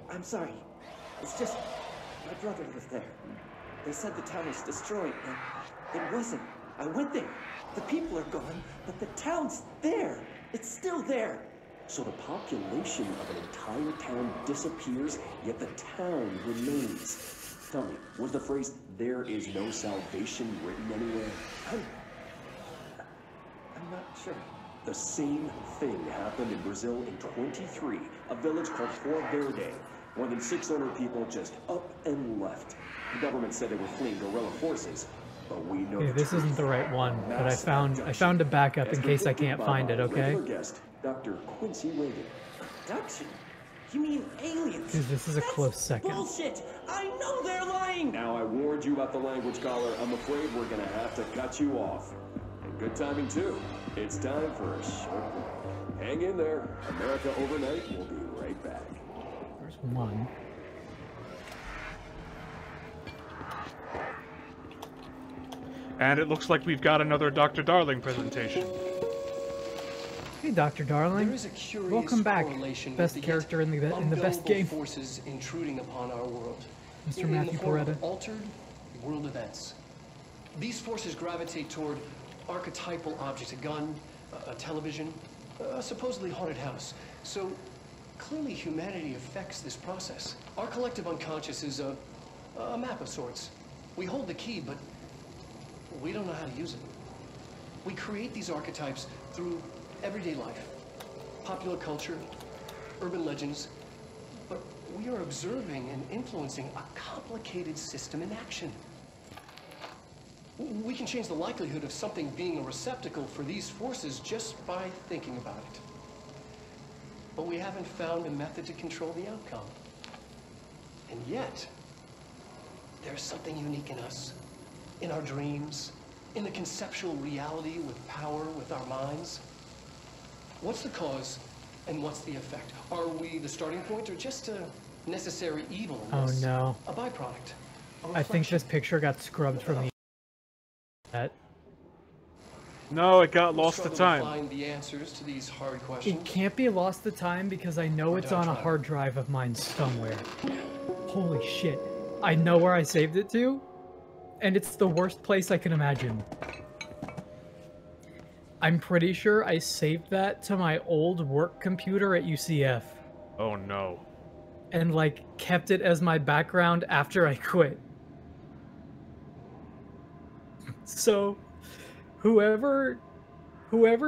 I'm sorry. It's just my brother lived there. They said the town was destroyed, but it wasn't. I went there. The people are gone, but the town's there. It's still there. So the population of an entire town disappears, yet the town remains. Tell me, was the phrase, "there is no salvation," written anywhere? I'm not sure. The same thing happened in Brazil in 23, a village called Fort Verde. More than 600 people just up and left. The government said they were fleeing guerrilla forces, but we know Okay, the this truth. isn't the right one, but I Mass found a backup in As case I predicted can't by find it, our okay? regular guest, Dr. Quincy Reagan. Abduction? You mean aliens? Because this is a That's close second. Bullshit! I know they're lying! Now I warned you about the language, caller. I'm afraid we're gonna have to cut you off. And good timing too. It's time for a short break. Hang in there. America Overnight will be right back. There's one. And it looks like we've got another Dr. Darling presentation. Hey, Dr. Darling. There is a curious Welcome back. correlation with Best the character in the best unknowable game. forces intruding upon our world. Mr. In Matthew the form of Peretta. altered world events. These forces gravitate toward archetypal objects, a gun, a television, a supposedly haunted house. So clearly humanity affects this process. Our collective unconscious is a map of sorts. We hold the key, but we don't know how to use it. We create these archetypes through everyday life, popular culture, urban legends, but we are observing and influencing a complicated system in action. We can change the likelihood of something being a receptacle for these forces just by thinking about it. But we haven't found a method to control the outcome. And yet, there's something unique in us, in our dreams, in the conceptual reality with power with our minds. What's the cause And what's the effect? Are we the starting point or just a necessary evil? Oh no. A byproduct. I think this picture got scrubbed from the internet. No, it got lost to time. Find the answers to these hard questions. It can't be lost to time because I know it's on a hard drive of mine somewhere. Holy shit. I know where I saved it to, and it's the worst place I can imagine. I'm pretty sure I saved that to my old work computer at UCF. Oh no. And, like, kept it as my background after I quit. So, whoever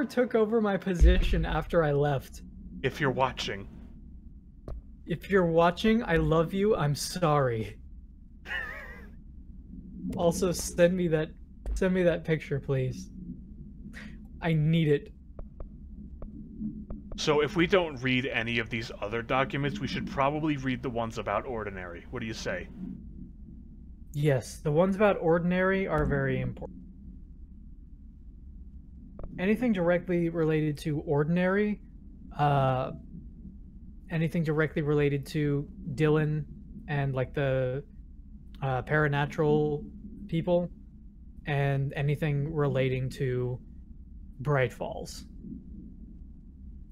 took over my position after I left. If you're watching. If you're watching, I love you. I'm sorry. Also, send me that picture, please. I need it. So if we don't read any of these other documents, we should probably read the ones about Ordinary. What do you say? Yes, the ones about Ordinary are very important. Anything directly related to Ordinary, anything directly related to Dylan and, like, the paranatural people, and anything relating to Bright Falls.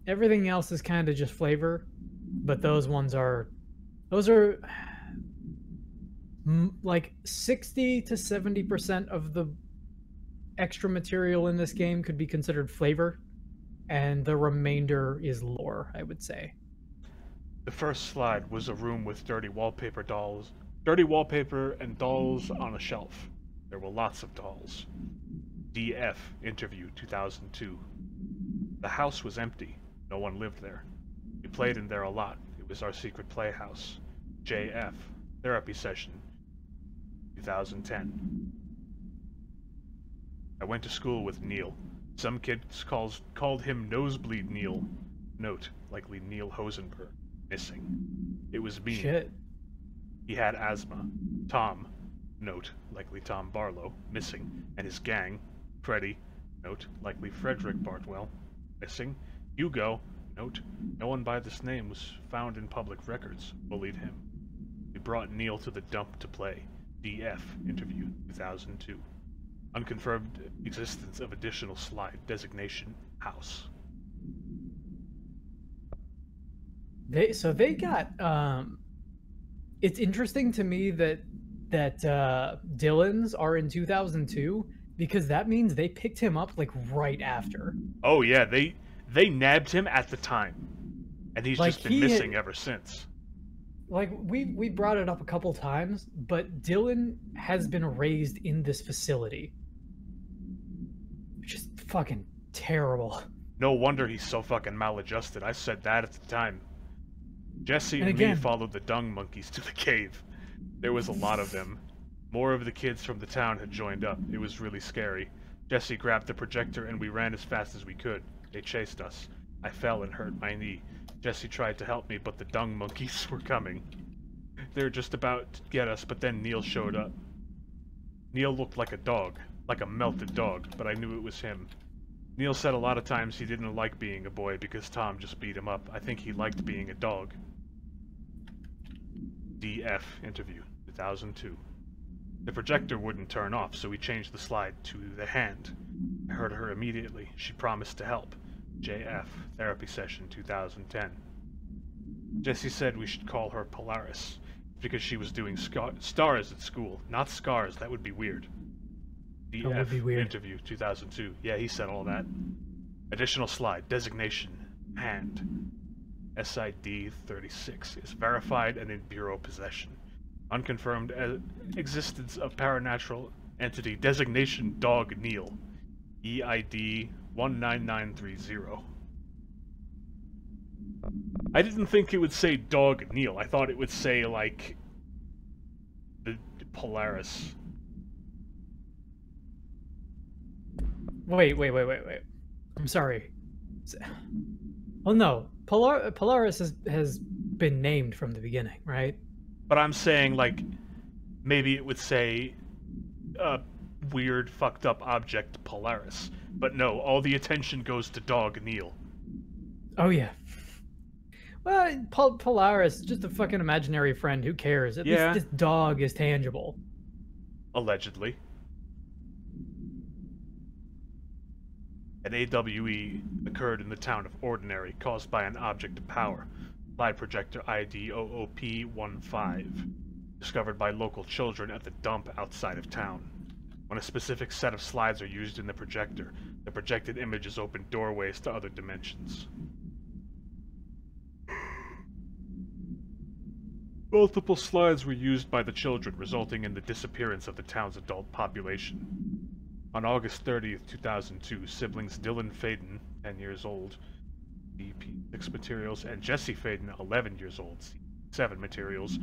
Everything else is kind of just flavor, but those are like 60 to 70% of the extra material in this game could be considered flavor, and the remainder is lore, I would say. The first slide was a room with dirty wallpaper and dolls on a shelf. There were lots of dolls. DF interview 2002. The house was empty. No one lived there. We played in there a lot. It was our secret playhouse. JF therapy session 2010. I went to school with Neil. Some kids called him Nosebleed Neil. Note, likely Neil Hosenberg. Missing. It was me. Shit. He had asthma. Tom. Note, likely Tom Barlow. Missing. And his gang. Freddy. Note, likely Frederick Bartwell. Missing. Hugo. Note, no one by this name was found in public records. Bullied him. We brought Neil to the dump to play. DF interview 2002. Unconfirmed existence of additional slide. Designation house. They got it's interesting to me that Dylan's are in 2002, because that means they picked him up, like, right after. Oh yeah, they nabbed him at the time, and he's Like, just been missing ever since. Like, we brought it up a couple times, but Dylan has been raised in this facility. Just fucking terrible. No wonder he's so fucking maladjusted. I said that at the time. Jesse and me followed the dung monkeys to the cave. There was a lot of them. More of the kids from the town had joined up. It was really scary. Jesse grabbed the projector and we ran as fast as we could. They chased us. I fell and hurt my knee. Jesse tried to help me, but the dung monkeys were coming. They were just about to get us, but then Neil showed up. Neil looked like a dog, like a melted dog, but I knew it was him. Neil said a lot of times he didn't like being a boy because Tom just beat him up. I think he liked being a dog. DF interview 2002. The projector wouldn't turn off, so we changed the slide to the hand. I heard her immediately. She promised to help. JF therapy session 2010. Jesse said we should call her Polaris because she was doing stars at school, not scars. That would be weird. DF That would be weird. interview 2002. Yeah, he said all that. Additional slide. Designation. Hand. SID 36 is verified and in bureau possession. Unconfirmed existence of paranatural entity. Designation Dog Neil. EID 19930. I didn't think it would say Dog Neil. I thought it would say, like, the Polaris. Wait. I'm sorry. Well, no. Polaris has been named from the beginning, right? But I'm saying, like, maybe it would say weird, fucked up object Polaris. But no, all the attention goes to Dog Neil. Oh, yeah. Well, Polaris, just a fucking imaginary friend. Who cares? At Yeah. least this dog is tangible. Allegedly. An AWE occurred in the town of Ordinary, caused by an object of power, slide projector ID OOP-15, discovered by local children at the dump outside of town. When a specific set of slides are used in the projected images open doorways to other dimensions. Multiple slides were used by the children, resulting in the disappearance of the town's adult population. On August 30th, 2002, siblings Dylan Faden, 10 years old, CP6 materials, and Jesse Faden, 11 years old, CP7 materials,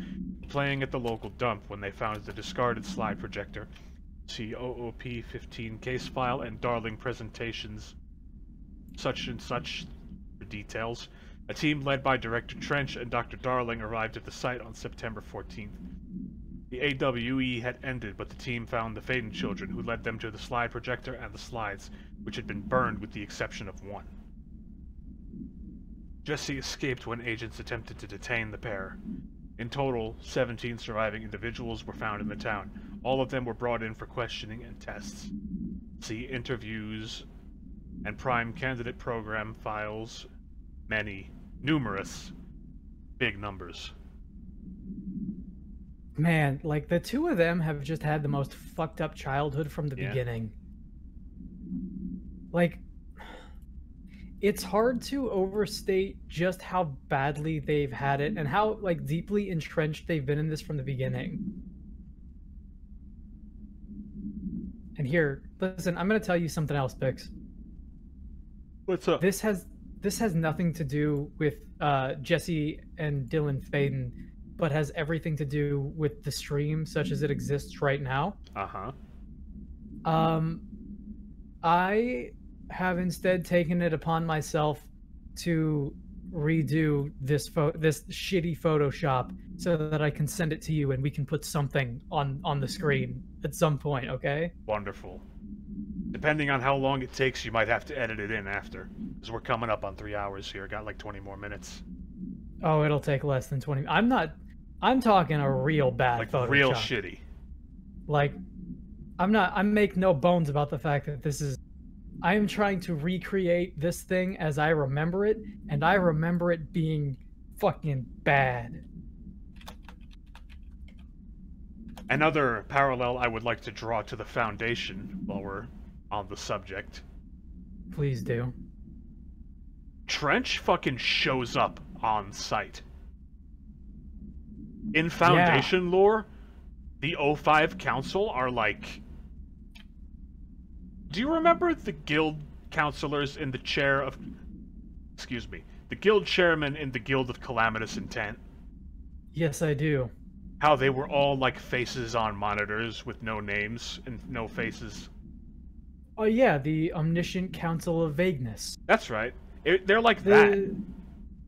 playing at the local dump when they found the discarded slide projector, COOP-15 case file, and Darling presentations, such and such for details. A team led by Director Trench and Dr. Darling arrived at the site on September 14th. The AWE had ended, but the team found the Faden children, who led them to the slide projector and the slides, which had been burned with the exception of one. Jesse escaped when agents attempted to detain the pair. In total, 17 surviving individuals were found in the town. All of them were brought in for questioning and tests. See interviews and prime candidate program files. Many, numerous, big numbers. Man, like, the two of them have just had the most fucked up childhood from the beginning. Like, it's hard to overstate just how badly they've had it and how, like, deeply entrenched they've been in this from the beginning. And here, listen, I'm gonna tell you something else, Bix. What's up? This has nothing to do with Jesse and Dylan Faden, but has everything to do with the stream such as it exists right now. Uh-huh. I have instead taken it upon myself to redo this shitty Photoshop so that I can send it to you and we can put something on the screen at some point, okay? Wonderful. Depending on how long it takes, you might have to edit it in after. Because we're coming up on 3 hours here. Got like 20 more minutes. Oh, it'll take less than 20. I'm talking a real bad like Photoshop. real shitty. Like, I make no bones about the fact that I am trying to recreate this thing as I remember it, and I remember it being fucking bad. Another parallel I would like to draw to the Foundation while we're on the subject. Please do. Trench fucking shows up on site. In Foundation lore, the O5 Council are like... Do you remember the guild counselors in the chair of... Excuse me. The guild chairman in the Guild of Calamitous Intent? Yes, I do. How they were all like faces on monitors with no names and no faces. Oh yeah, the Omniscient Council of Vagueness. That's right. They're like that.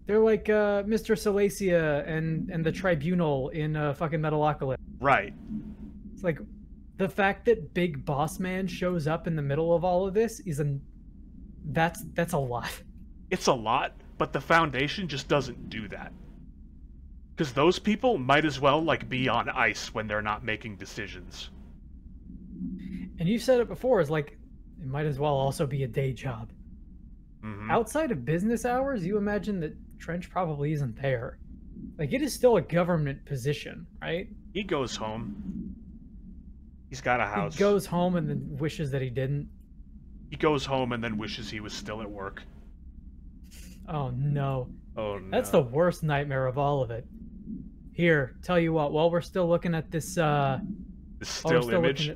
They're like Mr. Salacia and the Tribunal in fucking Metalocalypse. Right. It's like the fact that Big Boss Man shows up in the middle of all of this is that's a lot. It's a lot, but the Foundation just doesn't do that. Because those people might as well like be on ice when they're not making decisions. And you said it before, it's like it might as well also be a day job. Mm-hmm. Outside of business hours, you imagine that Trench probably isn't there. Like, it is still a government position, right? He goes home. He's got a house. He goes home and then wishes that he didn't. He goes home and then wishes he was still at work. Oh no. Oh no. That's the worst nightmare of all of it. Here, tell you what, while we're still looking at this the still image?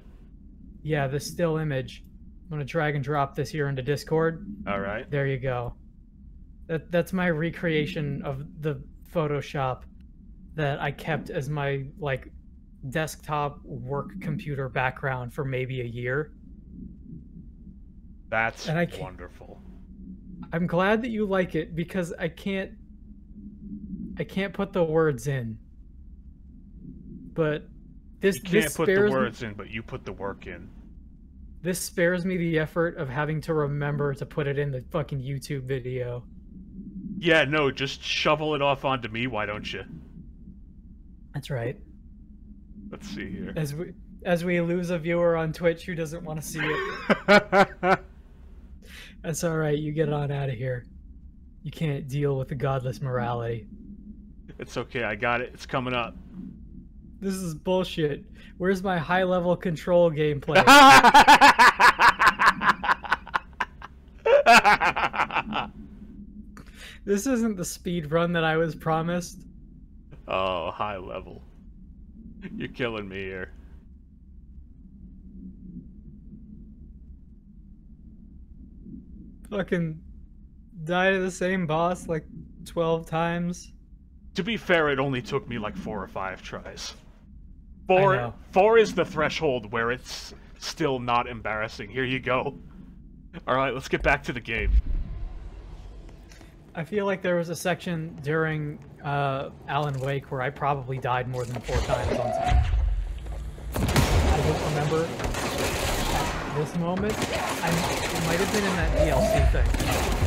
The still image. I'm gonna drag and drop this here into Discord. Alright. There you go. That's my recreation of the Photoshop that I kept as my, like, desktop work computer background for maybe a year. That's wonderful. I'm glad that you like it because I can't put the words in. But you can't put the words in, but you put the work in. This spares me the effort of having to remember to put it in the fucking YouTube video. Yeah, no, just shovel it off onto me, why don't you? That's right. Let's see here. As we lose a viewer on Twitch who doesn't want to see it. That's alright, you get on out of here. You can't deal with the godless morality. It's okay, I got it. It's coming up. This is bullshit. Where's my high-level control gameplay? This isn't the speed run that I was promised. Oh, high level. You're killing me here. Fucking die to the same boss like 12 times. To be fair, it only took me like 4 or 5 tries. I know. 4 is the threshold where it's still not embarrassing. Here you go. Alright, let's get back to the game. I feel like there was a section during Alan Wake where I probably died more than 4 times on time. I don't remember at this moment. It might have been in that DLC thing.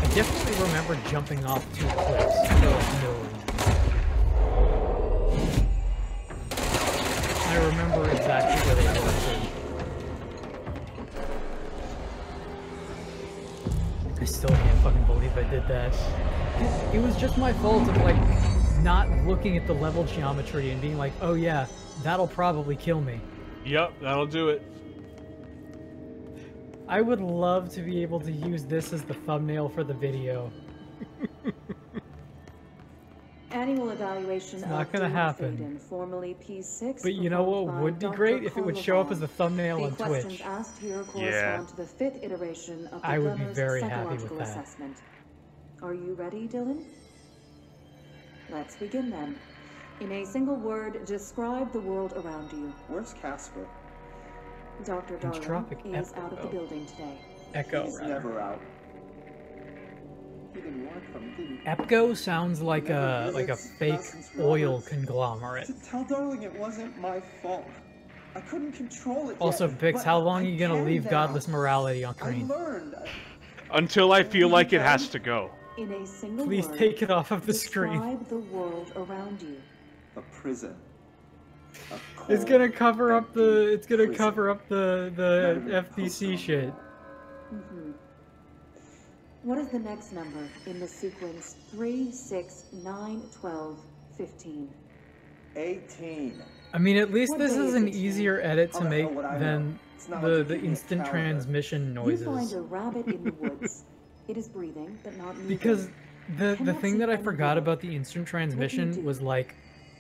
I definitely remember jumping off 2 cliffs for no reason. I remember exactly where they were. I still can't fucking believe I did that. It was just my fault of, like, not looking at the level geometry and being like, oh yeah, that'll probably kill me. Yep, that'll do it. I would love to be able to use this as the thumbnail for the video. Annual evaluation It's not gonna happen. Formerly P6, but you know what would be great? If it would show up as the thumbnail on the Twitch. questions asked here correspond to the 5th iteration of the I would be gunner's very happy with psychological that. assessment. Are you ready, Dylan? Let's begin then. In a single word, describe the world around you. Where's Casper? Dr. Darwin Entropic is out of the building today. Echo, He's rather. never out. He didn't want to come, did he? Epco sounds like a fake oil conglomerate. To tell Darling it wasn't my fault. I couldn't control it Also, yet, Bix, but how long are you I gonna can leave now. godless morality on I screen? learned. Until I feel like it has to go. In a single Please word, take it off of the screen. describe the world around you. A prison. A It's cold, gonna cover up the. It's gonna prison. cover up the FBC shit. What is the next number in the sequence 3, 6, 9, 12, 15? 18. I mean, at least What this day is is an it, easier edit How to the hell make would I than know? It's not like you the give me a instant calendar. transmission You noises. find a rabbit in the woods. It is breathing, but not moving. Because the Cannot thing see that I any forgot light. about the instant do? transmission was like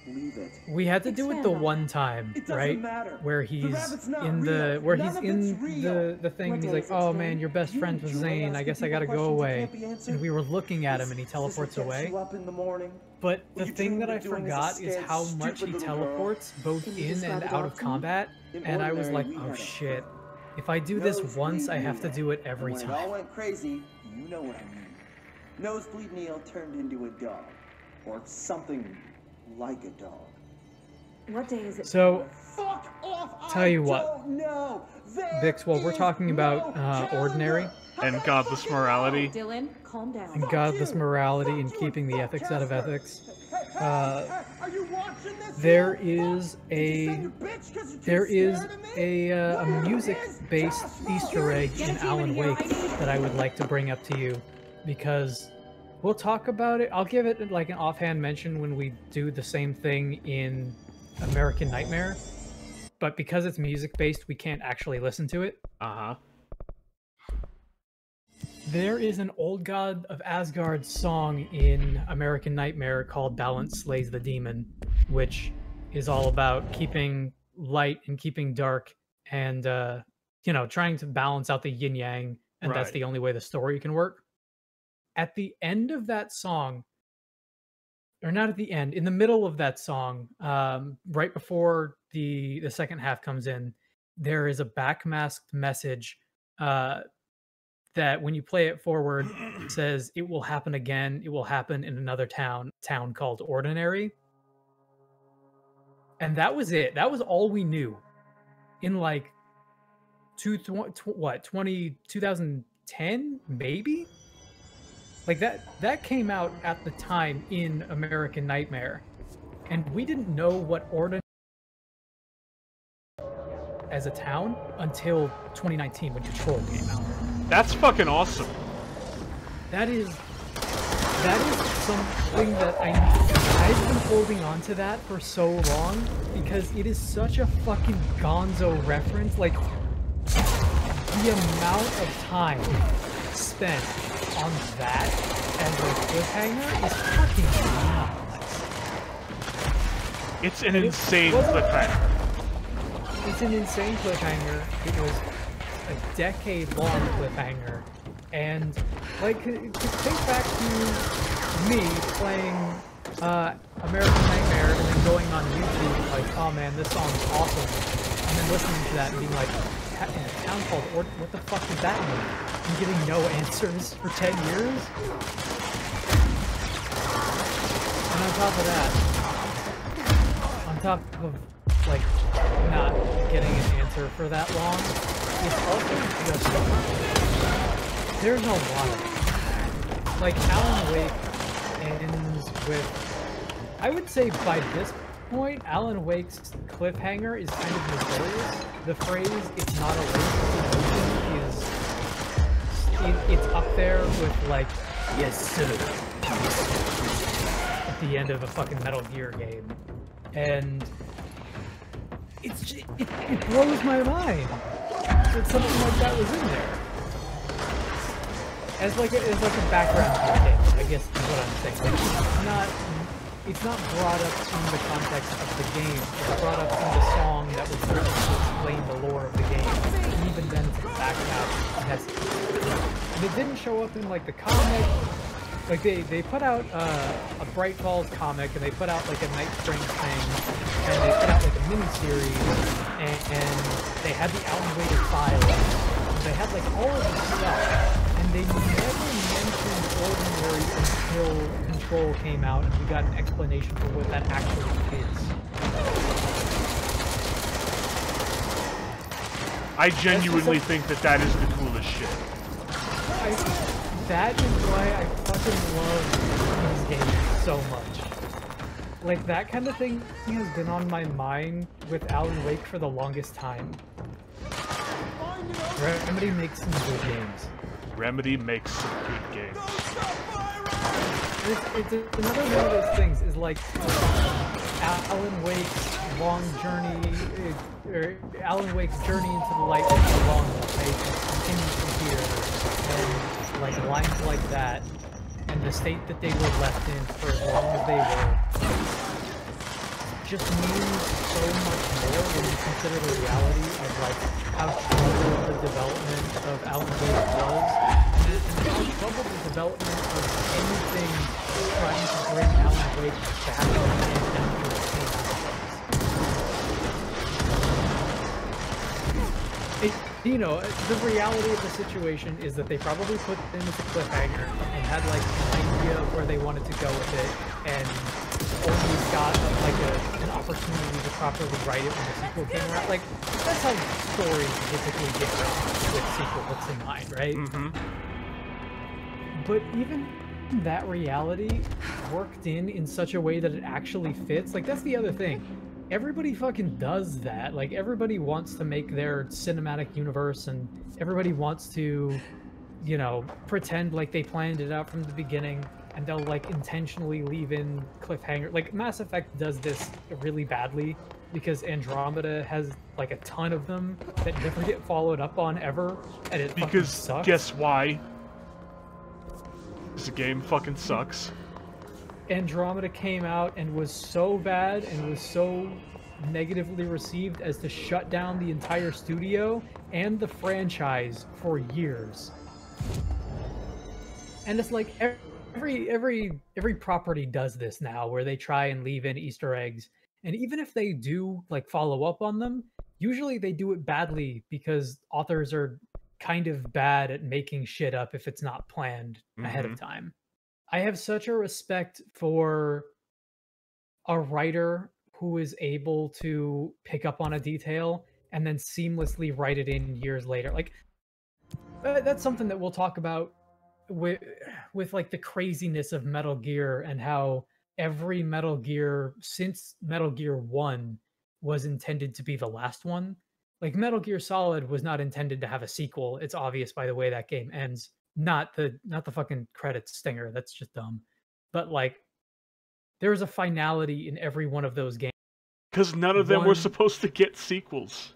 Leave it. we had to do it Expand the on one that. time, It doesn't right? matter. Where The he's rabbit's not in the real. where None he's of in it's real. the thing. What And he's day like, is it "Oh today? man, your best You friend was enjoy Zane. I asking guess I people gotta go questions that away." can't be answered? And we were looking at him, and he Does it teleports get away. you up in the morning? But the Will you thing dream that I of doing as a forgot is scared, how much stupid he little girl? teleports both Can you in describe and a out dog of to me? combat. In And I was ordinary, like, we "Oh had a shit! dog. If I do this Nosebleed once, I have to Neil. do it And every when it all time." went crazy, you know what I mean. Nosebleed Neil turned into a dog. Or something like a dog. What day is it? So, Fuck off! Tell you what, don't know. Bix, while we're talking about Ordinary And godless morality. Dylan, calm down. and godless morality and keeping the ethics out of ethics, Are you watching this? there is a a music-based Easter egg in Alan Wake that I would like to bring up to you, because we'll talk about it. I'll give it like an offhand mention when we do the same thing in American Nightmare, but because it's music-based, we can't actually listen to it. Uh-huh. There is an Old God of Asgard song in American Nightmare called Balance Slays the Demon, which is all about keeping light and keeping dark and, trying to balance out the yin yang, and that's Right. the only way the story can work. At the end of that song, or not at the end, in the middle of that song, right before the second half comes in, there is a backmasked message that when you play it forward says it will happen again. It will happen in another town called Ordinary. And that was it. That was all we knew in like 2010 maybe. Like that came out at the time in American Nightmare, and we didn't know what Ordon as a town until 2019 when Control came out. That's fucking awesome. That is something that I've been holding on to that for so long because it is such a fucking gonzo reference. Like the amount of time spent on that as a cliffhanger is fucking nuts. It's an insane cliffhanger. It's an insane cliffhanger. It was a decade-long cliffhanger. And, like, to think back to me playing American Nightmare and then going on YouTube, like, oh man, this song's awesome. And then listening to that and being like, in a town called what the fuck does that mean? And getting no answers for 10 years? And on top of that, on top of, like, not getting an answer for that long, it's also just, there's a lot of it. Like, Alan Wake ends with, I would say by this point, Alan Wake's cliffhanger is kind of notorious. The phrase, it's not a lake, it's an ocean, it's up there with, like, yes sir, at the end of a fucking Metal Gear game. And it blows my mind that something like that was in there. As like a background thing, I guess is what I'm saying. Like, it's not brought up in the context of the game. It's brought up in the song that was written to explain the lore of the game. And even then, it's back out. And it didn't show up in like the comic. Like they put out a Bright Falls comic, and they put out like a Night Springs thing, and they put out like a mini-series, and they had the Alan Wake file. They had like all of this stuff, and they never mentioned Ordinary until Control came out, and we got an explanation for what that actually is. I genuinely think that is the coolest shit. That is why I fucking love these games so much. Like, that kind of thing has been on my mind with Alan Wake for the longest time. Remedy makes some good games. Remedy makes some good games. It's another one of those things, is like, Alan Wake's long journey, or Alan Wake's journey into the light is a long way, continues from here. And like lines like that, and the state that they were left in for as long as they were, just means so much more when you consider the reality of like how troubled the development of Alan Wake was, and how troubled the development of anything trying to bring Alan Wake back into the you know, the reality of the situation is that they probably put in as a cliffhanger and had like an idea of where they wanted to go with it, and only got like an opportunity to properly write it when the sequel came around. Like, that's how stories typically get written with sequel books in mind, right? But even that reality worked in such a way that it actually fits. Like, that's the other thing. Everybody fucking does that. Like, everybody wants to make their cinematic universe, and everybody wants to, you know, pretend like they planned it out from the beginning, and they'll like intentionally leave in cliffhanger. Like, Mass Effect does this really badly because Andromeda has like a ton of them that never get followed up on ever, and it fucking sucks. Guess why? This game fucking sucks. Andromeda came out and was so bad and was so negatively received as to shut down the entire studio and the franchise for years. And it's like every property does this now, where they try and leave in Easter eggs, and even if they do like follow up on them, usually they do it badly because authors are kind of bad at making shit up if it's not planned ahead of time. I have such a respect for a writer who is able to pick up on a detail and then seamlessly write it in years later. Like, that's something that we'll talk about with like the craziness of Metal Gear and how every Metal Gear since Metal Gear 1 was intended to be the last one. Like Metal Gear Solid was not intended to have a sequel. It's obvious by the way that game ends. Not the fucking credits stinger. That's just dumb. But like there's a finality in every one of those games. Because none of them were supposed to get sequels.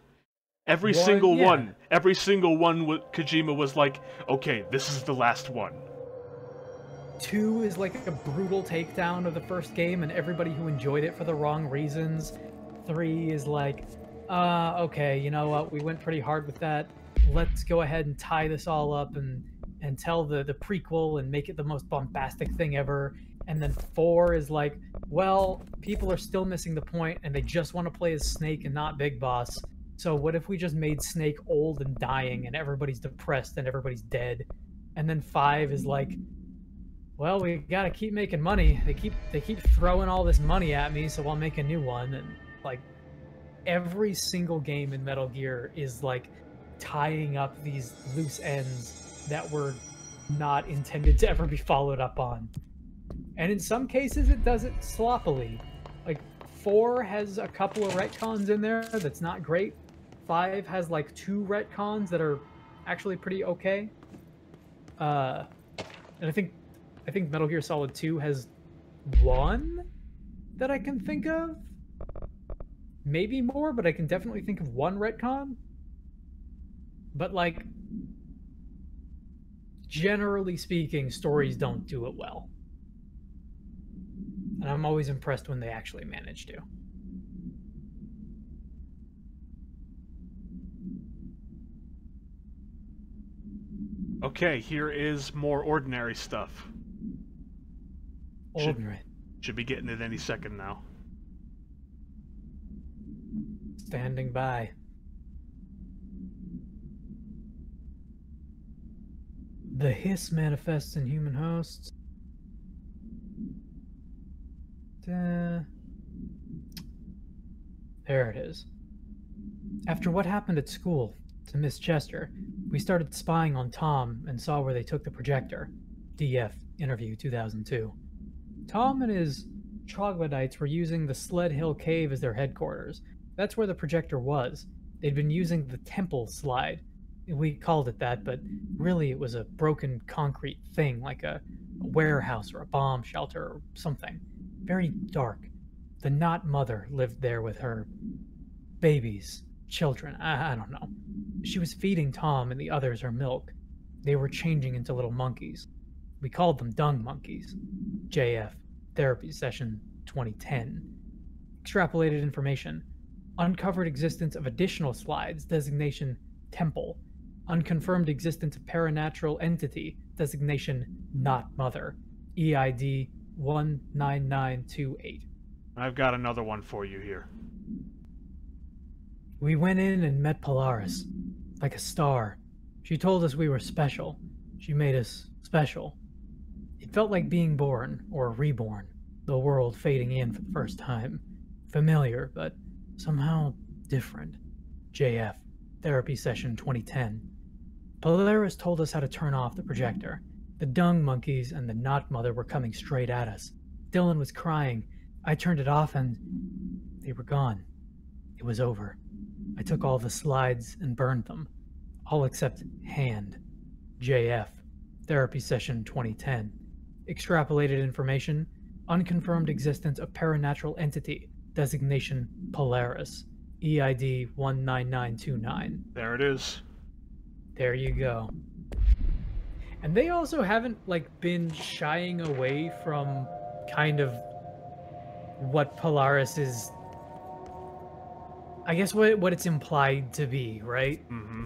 Every single one, Kojima was like, okay, this is the last one. 2 is like a brutal takedown of the first game and everybody who enjoyed it for the wrong reasons. 3 is like, okay, you know what, we went pretty hard with that. Let's go ahead and tie this all up and tell the prequel and make it the most bombastic thing ever. And then 4 is like, well, people are still missing the point and they just want to play as Snake and not Big Boss. So what if we just made Snake old and dying and everybody's depressed and everybody's dead? And then 5 is like, well, we gotta keep making money. They keep throwing all this money at me, so I'll make a new one. And like every single game in Metal Gear is like tying up these loose ends that were not intended to ever be followed up on. And in some cases it does it sloppily. Like 4 has a couple of retcons in there that's not great. 5 has like 2 retcons that are actually pretty okay. And I think Metal Gear Solid 2 has 1 that I can think of. Maybe more, but I can definitely think of 1 retcon. But like, generally speaking, stories don't do it well. And I'm always impressed when they actually manage to. Okay, here is more ordinary stuff. Ordinary. Should be getting it any second now. Standing by. The hiss manifests in human hosts. There it is. After what happened at school to Miss Chester, we started spying on Tom and saw where they took the projector. DF, interview 2002. Tom and his troglodytes were using the Sled Hill Cave as their headquarters. That's where the projector was. They'd been using the temple slide. We called it that, but really it was a broken concrete thing, like a warehouse or a bomb shelter or something. Very dark. The Not Mother lived there with her babies, children, I don't know. She was feeding Tom and the others her milk. They were changing into little monkeys. We called them dung monkeys. JF, therapy session 2010. Extrapolated information. Uncovered existence of additional slides, designation temple. Unconfirmed existence of paranatural entity, designation not mother. EID 19928. I've got another one for you here. We went in and met Polaris, like a star. She told us we were special. She made us special. It felt like being born, or reborn, the world fading in for the first time. Familiar, but somehow different. JF, therapy session 2010. Polaris told us how to turn off the projector. The dung monkeys and the Not Mother were coming straight at us. Dylan was crying. I turned it off and they were gone. It was over. I took all the slides and burned them. All except hand. JF. Therapy session 2010. Extrapolated information. Unconfirmed existence of paranatural entity. Designation Polaris. EID 19929. There it is. There you go. And they also haven't, like, been shying away from kind of what Polaris is, I guess what it's implied to be, right? Mm-hmm.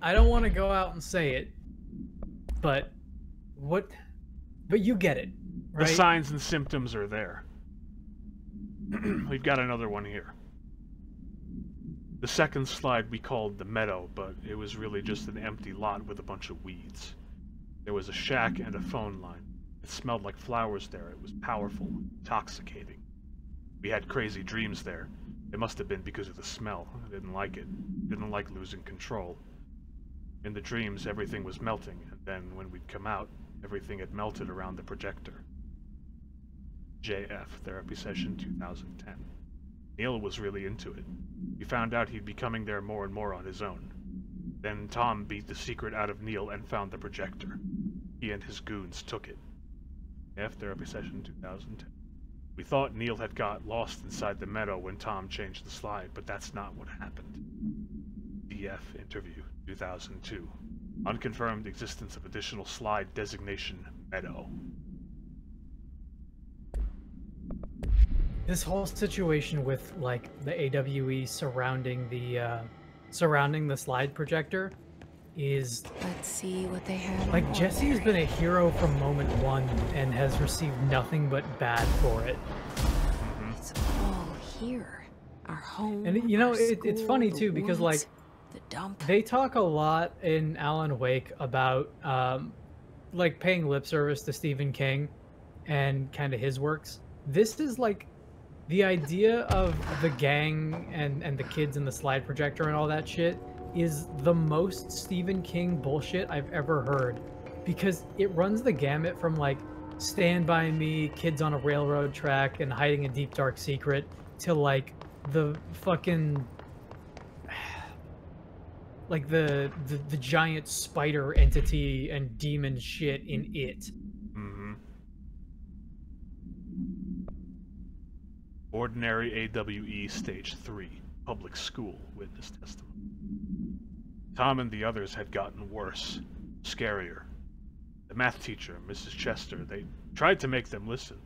I don't want to go out and say it, but you get it, right? The signs and symptoms are there. We've got another one here. The second slide we called the meadow, but it was really just an empty lot with a bunch of weeds. There was a shack and a phone line. It smelled like flowers there. It was powerful, intoxicating. We had crazy dreams there. It must have been because of the smell. I didn't like it. Didn't like losing control. In the dreams, everything was melting, and then when we'd come out, everything had melted around the projector. JF, Therapy Session 2010. Neil was really into it. We found out he'd be coming there more and more on his own. Then Tom beat the secret out of Neil and found the projector. He and his goons took it. F Therapy Session 2010. We thought Neil had got lost inside the meadow when Tom changed the slide, but that's not what happened. DF Interview 2002. Unconfirmed existence of additional slide designation Meadow. This whole situation with like the AWE surrounding the slide projector is, Let's see what they have. like, on Jesse has order. been a hero from moment one and has received nothing but bad for it. It's all here. Our home. And you know, our it's school, funny the too, because like woods, the dump. they talk a lot in Alan Wake about like paying lip service to Stephen King and kind of his works. This is like the idea of the gang and the kids in the slide projector and all that shit is the most Stephen King bullshit I've ever heard, because it runs the gamut from like Stand By Me, Kids on a Railroad Track, and Hiding a Deep Dark Secret to like the fucking like the giant spider entity and demon shit in it. Ordinary AWE Stage 3, Public School Witness Testimony. Tom and the others had gotten worse, scarier. The math teacher, Mrs. Chester, they tried to make them listen,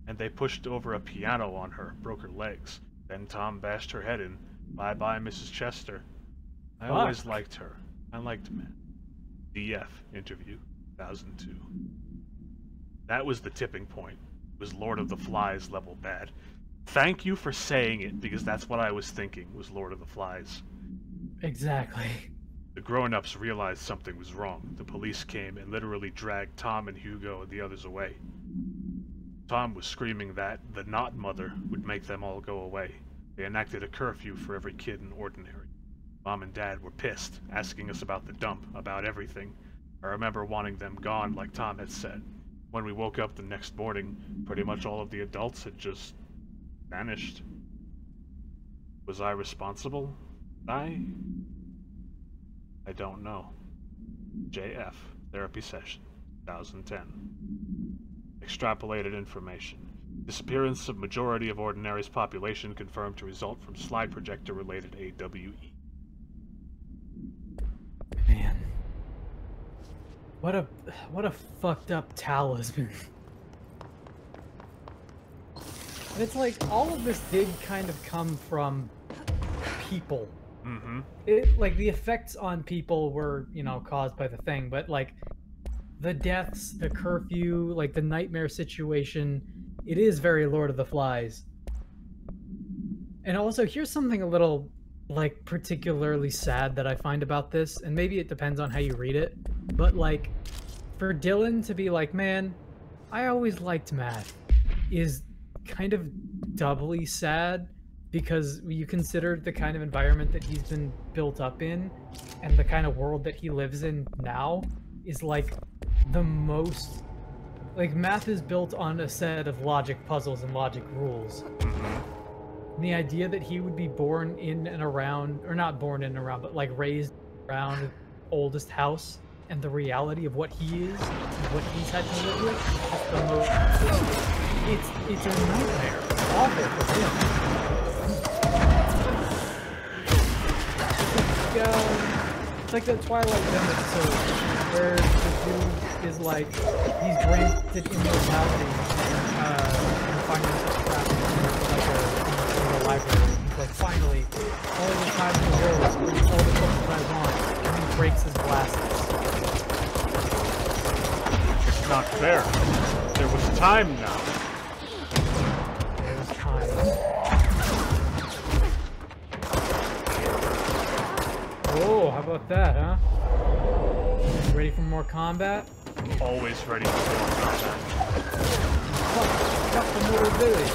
and they pushed over a piano on her, broke her legs. Then Tom bashed her head in. Bye-bye, Mrs. Chester. I always liked her. I liked men. DF Interview 2002. That was the tipping point. It was Lord of the Flies level bad. Thank you for saying it, because that's what I was thinking, was Lord of the Flies. Exactly. The grown-ups realized something was wrong. The police came and literally dragged Tom and Hugo and the others away. Tom was screaming that the not mother would make them all go away. They enacted a curfew for every kid in Ordinary. Mom and Dad were pissed, asking us about the dump, about everything. I remember wanting them gone, like Tom had said. When we woke up the next morning, pretty much all of the adults had just vanished. Was I responsible? I don't know. JF, Therapy Session, 2010. Extrapolated information. Disappearance of majority of Ordinary's population confirmed to result from slide projector-related AWE. Man. What a fucked up talisman. And it's like, all of this did kind of come from people. It, like, the effects on people were, you know, caused by the thing, but like the deaths, the curfew, like the nightmare situation, it is very Lord of the Flies. And also, here's something a little, like, particularly sad that I find about this, and maybe it depends on how you read it, but like, for Dylan to be like, man, I always liked math, is kind of doubly sad, because you consider the kind of environment that he's been built up in, and the kind of world that he lives in now is like the most, like, math is built on a set of logic puzzles and logic rules. And the idea that he would be born in and around, or not born in and around, but like raised around the oldest house, and the reality of what he is, and what he's had to live with, is the most, it's a nightmare. It's awful for him. It's like the Twilight Zone episode where the dude is like, he's granted immortality and finding himself trapped in a library. He's like, finally, all the time in the world, all the books that I want, and he breaks his glasses. It's not fair. There was time now. There was time. Oh, how about that, huh? Ready for more combat? Always ready for more combat. Cut the motor village.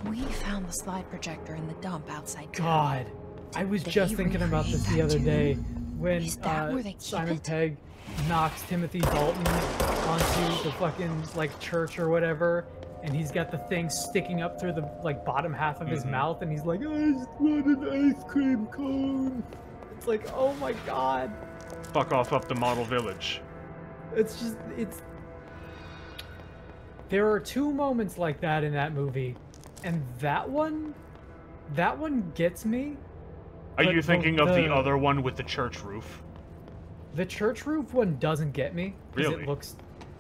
We found the slide projector in the dump outside town. God, I was Did just he thinking about recreate this the that other too? day. when Is that where they keep Simon it? Pegg knocks Timothy Dalton onto the fucking like church or whatever, and he's got the thing sticking up through the like bottom half of his mouth, and he's like, I just want an ice cream cone. It's like, oh my god. Fuck off up the model village. It's just, there are two moments like that in that movie, and that one gets me. Are But you thinking of the other one with the church roof? The church roof one doesn't get me. 'Cause Really?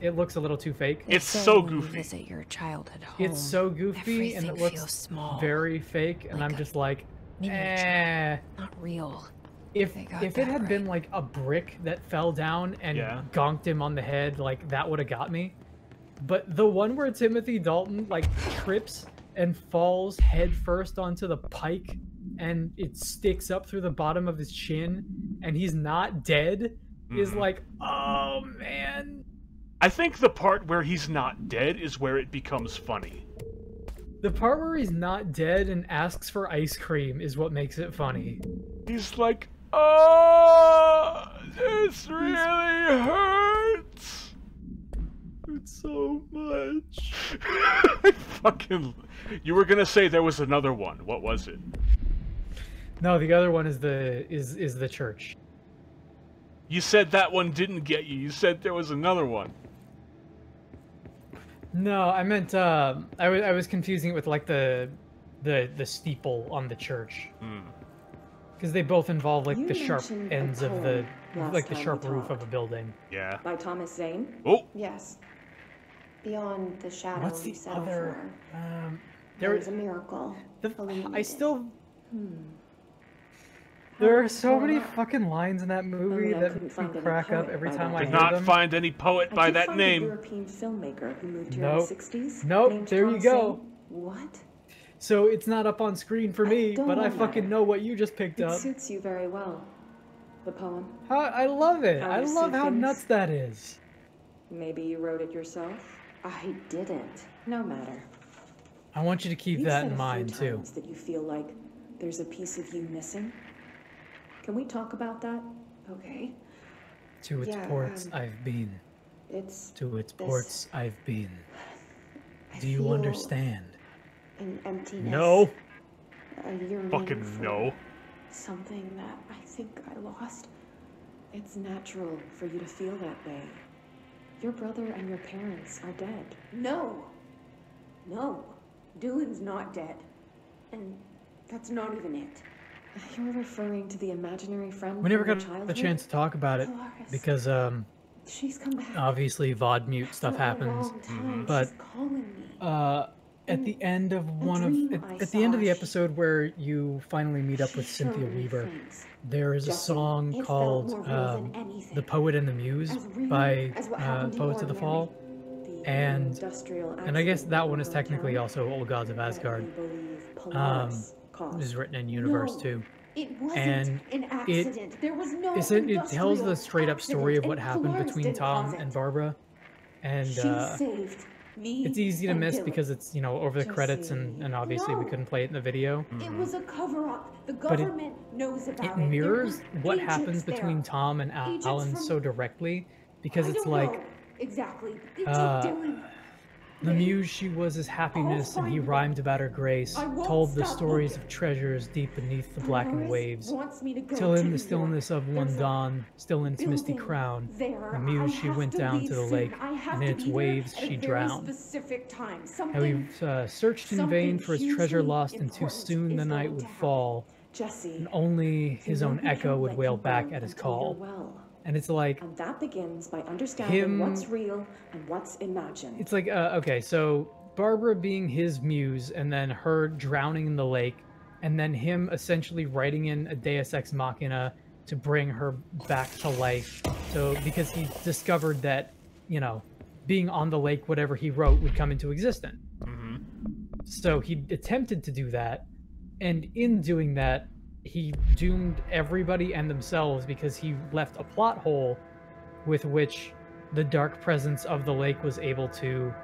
It looks a little too fake. It's They say so when you goofy. visit your childhood home, It's so goofy, and everything it looks feels small, very fake, and like I'm a just like, miniature. Not real. If They got it that had been right. like a brick that fell down and Yeah. gonked him on the head, like that would have got me. But the one where Timothy Dalton like trips and falls head first onto the pike, and it sticks up through the bottom of his chin, and he's not dead, is like, oh man. I think the part where he's not dead is where it becomes funny. The part where he's not dead and asks for ice cream is what makes it funny. He's like, oh, this really hurts. It's so much. I fucking... You were gonna say there was another one. What was it? No, the other one is the church. You said that one didn't get you. You said there was another one. No, I meant I was confusing it with like the steeple on the church. Because they both involve like You the sharp mentioned a ends of the poem like the last sharp time we roof of a talked. building. Yeah. By Thomas Zane? Oh, Yes. Beyond the shadow What's we the settle other? for, There there's a miracle. I illuminated. still. There are so many fucking lines in that movie I that couldn't make find me any crack up poet every by time that I did hear not them. find any poet I by did that find name. A European filmmaker who moved here Nope. in the 60s. Nope, named there you Thomas go. Zane. What? So it's not up on screen for me, don't but I matter. fucking know what you just picked It up. suits you very well. The poem. I love it. How I you love see how things. nuts that is. Maybe you wrote it yourself? I didn't. No matter. I want you to keep You've that said in a few mind too. times that you feel like there's a piece of you missing. Can we talk about that? Okay. To its Yeah, ports I've been. It's To its this- ports I've been. I Do you feel understand? an emptiness. No. A yearning Fucking for no. something that I think I lost. It's natural for you to feel that way. Your brother and your parents are dead. No. No. Dylan's not dead. And that's not even it. You're referring to the imaginary friend We never from got your a childhood? chance to talk about it Dolores. because She's come back. obviously VOD mute For stuff a happens. long time, but, she's calling me. At the end of one of dream I at the end of the saw, episode where you finally meet up with She Cynthia showed me Weaver, things. there is a Jesse, song it felt called more real than anything. "The Poet and the Muse" As real by as what happened in Poets of the Ordinary. Fall, The and industrial and I guess accident that in one is her technically hometown also Old Gods of that Asgard. you believe Polaris caused. Is written in universe No. too. It wasn't And an accident. There was no It tells the industrial straight up story of accident, what and happened Polaris between didn't Tom cause and it. Barbara, and She saved me. it's easy to and miss Dylan. because it's over the credits and obviously we No. couldn't play it in the video. It was a cover-up. The But it- government knows about It There mirrors were what agents happens there. between Tom and Agents Alan from- so directly because I it's don't like know exactly. They took uh, Dylan. the muse she was his happiness and he find them. rhymed about her grace, I won't told the stop stories looking. of treasures deep beneath the blackened Dolores waves. wants me to go Till to in New the stillness York. of one There's a dawn, still in its misty building crown, there. the muse I she have went to down leave to the soon. lake, I have and in to its be there waves at she a very drowned. specific time. How Something he searched in vain for his treasure hugely lost, and too important soon the is night going would to happen. fall, Jesse, and only his you own won't be echo killed would like wail you back were at his until you're call. well. And it's like, And that begins by understanding Him- what's real and what's imagined. it's like, okay, so Barbara being his muse, and then her drowning in the lake, and then him essentially writing in a Deus Ex Machina to bring her back to life. So, because he discovered that, being on the lake, whatever he wrote would come into existence. So he attempted to do that, and in doing that, he doomed everybody and themselves because he left a plot hole with which the dark presence of the lake was able to,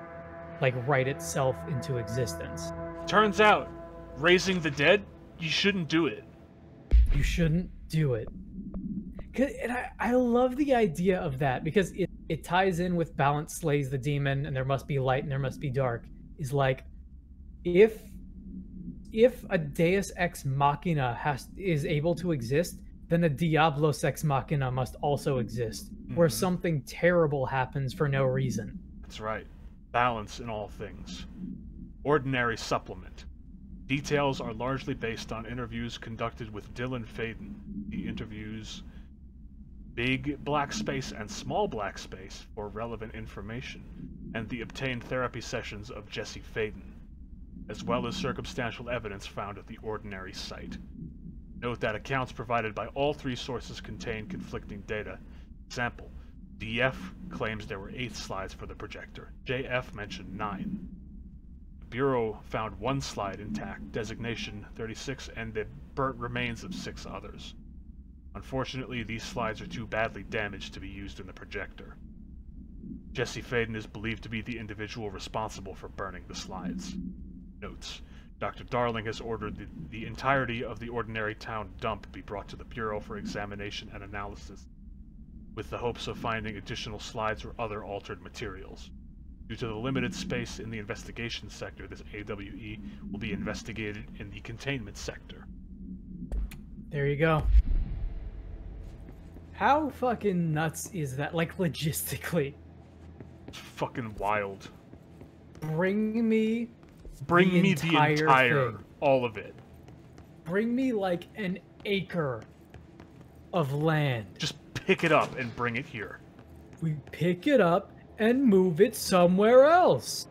write itself into existence. Turns out, raising the dead, you shouldn't do it. You shouldn't do it. And I love the idea of that because it ties in with balance slays the demon and there must be light and there must be dark. Is like, if a Deus Ex Machina is able to exist, then a Diablos Ex Machina must also exist, where something terrible happens for no reason. That's right. Balance in all things. Ordinary supplement. Details are largely based on interviews conducted with Dylan Faden. The interviews big black space and small black space for relevant information, and the obtained therapy sessions of Jesse Faden, as well as circumstantial evidence found at the Ordinary site. Note that accounts provided by all three sources contain conflicting data. Example, DF claims there were 8 slides for the projector. JF mentioned 9. The Bureau found 1 slide intact, designation 36, and the burnt remains of 6 others. Unfortunately, these slides are too badly damaged to be used in the projector. Jesse Faden is believed to be the individual responsible for burning the slides. Notes. Dr. Darling has ordered the entirety of the Ordinary Town dump be brought to the Bureau for examination and analysis, with the hopes of finding additional slides or other altered materials. Due to the limited space in the investigation sector, this AWE will be investigated in the containment sector. There you go. How fucking nuts is that? Like, logistically. It's fucking wild. Bring me the entire thing. All of it. Bring me like an acre of land. Just pick it up and bring it here. We pick it up and move it somewhere else.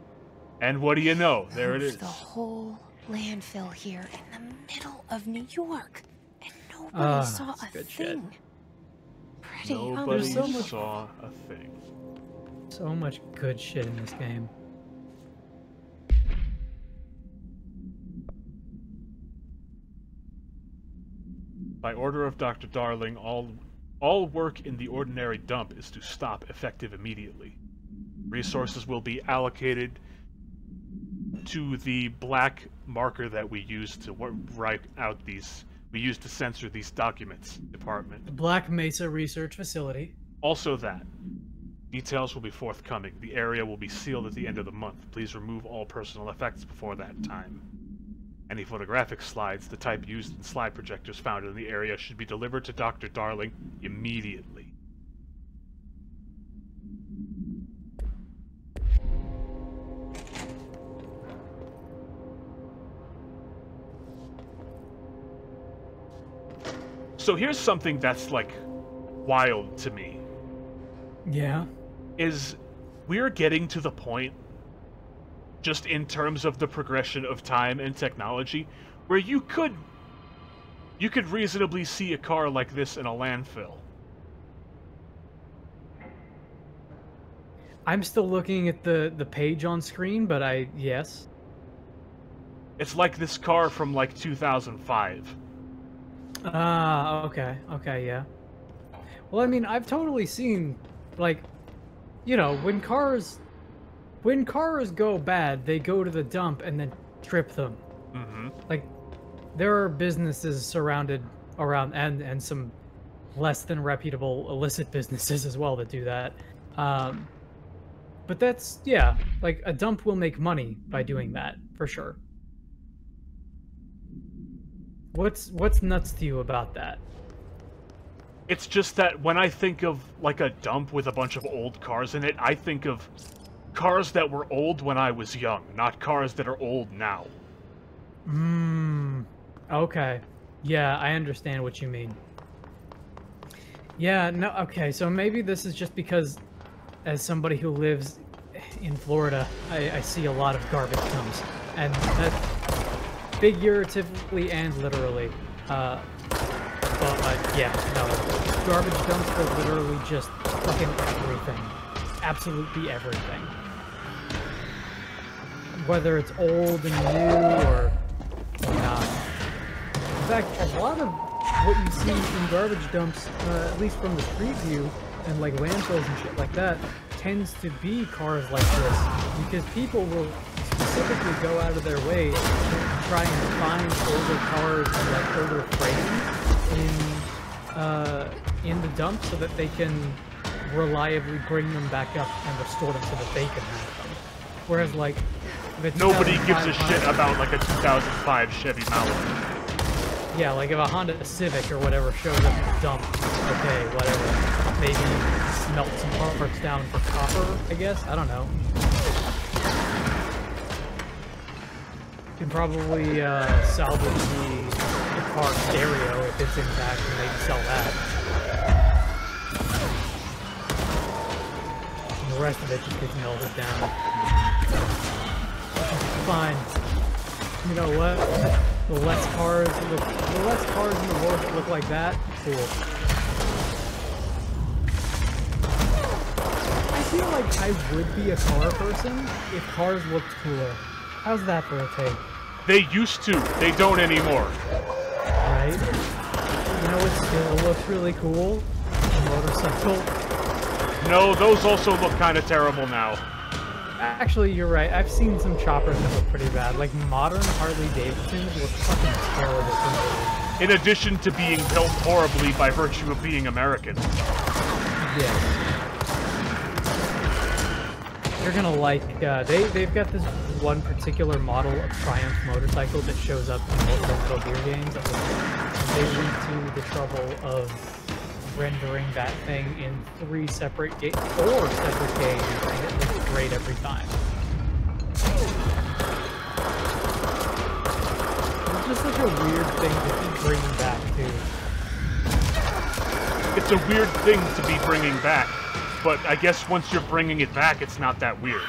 And what do you know? There it is. The whole landfill here in the middle of New York, and nobody saw a thing. Shit. Pretty Nobody unbelievable. saw a thing. So much good shit in this game. By order of Dr. Darling, all work in the Ordinary dump is to stop effective immediately. Resources will be allocated to the black marker that we use to write out these. We use to censor these documents department. The Black Mesa Research Facility. Also that. Details will be forthcoming. The area will be sealed at the end of the month. Please remove all personal effects before that time. Any photographic slides, the type used in slide projectors found in the area, should be delivered to Dr. Darling immediately. So here's something that's, like, wild to me. Yeah. Is we're getting to the point, just in terms of the progression of time and technology, where you could reasonably see a car like this in a landfill. I'm still looking at the page on screen, but yes. It's like this car from, like, 2005. Okay. Okay, yeah. Well, I mean, I've totally seen, like, you know, when cars go bad, they go to the dump and then trip them. Mm-hmm. Like, there are businesses surrounded around, and some less than reputable illicit businesses as well that do that. But that's, yeah, like, a dump will make money by doing that, for sure. What's nuts to you about that? It's just that when I think of, like, a dump with a bunch of old cars in it, I think of cars that were old when I was young, not cars that are old now. Okay. Yeah, I understand what you mean. Yeah, no, okay, so maybe this is just because, as somebody who lives in Florida, I see a lot of garbage dumps, and that figuratively and literally, but yeah, no, garbage dumps are literally just fucking everything. Absolutely everything. Whether it's old and new or not. In fact, a lot of what you see in garbage dumps, at least from the street view, and like landfills and shit like that, tends to be cars like this, because people will specifically go out of their way to try and find older cars and like older frames in the dump so that they can reliably bring them back up and restore them so that they can have them. Whereas, like, nobody gives a shit about like a 2005 Chevy Malibu. Yeah, like if a Honda Civic or whatever shows up in the dump, okay, whatever. Maybe smelt some parts down for copper, I guess? I don't know. You can probably salvage the car stereo if it's intact and maybe sell that. And the rest of it just gets melted down. Fine. You know what? The less cars in the world that look like that, cool. I feel like I would be a car person if cars looked cooler. How's that for a take? They used to. They don't anymore. Right? You know what still looks really cool? A motorcycle. No, those also look kind of terrible now. Actually, you're right. I've seen some choppers that look pretty bad. Like, modern Harley-Davidsons look fucking terrible for me. In addition to being built horribly by virtue of being American. Yeah. You're gonna like, they've got this one particular model of Triumph motorcycle that shows up in multiple Metal Gear games. And they went to the trouble of rendering that thing in 4 separate games, and it looks great every time. It's just such a weird thing to keep bringing back, too. It's a weird thing to be bringing back, but I guess once you're bringing it back, it's not that weird.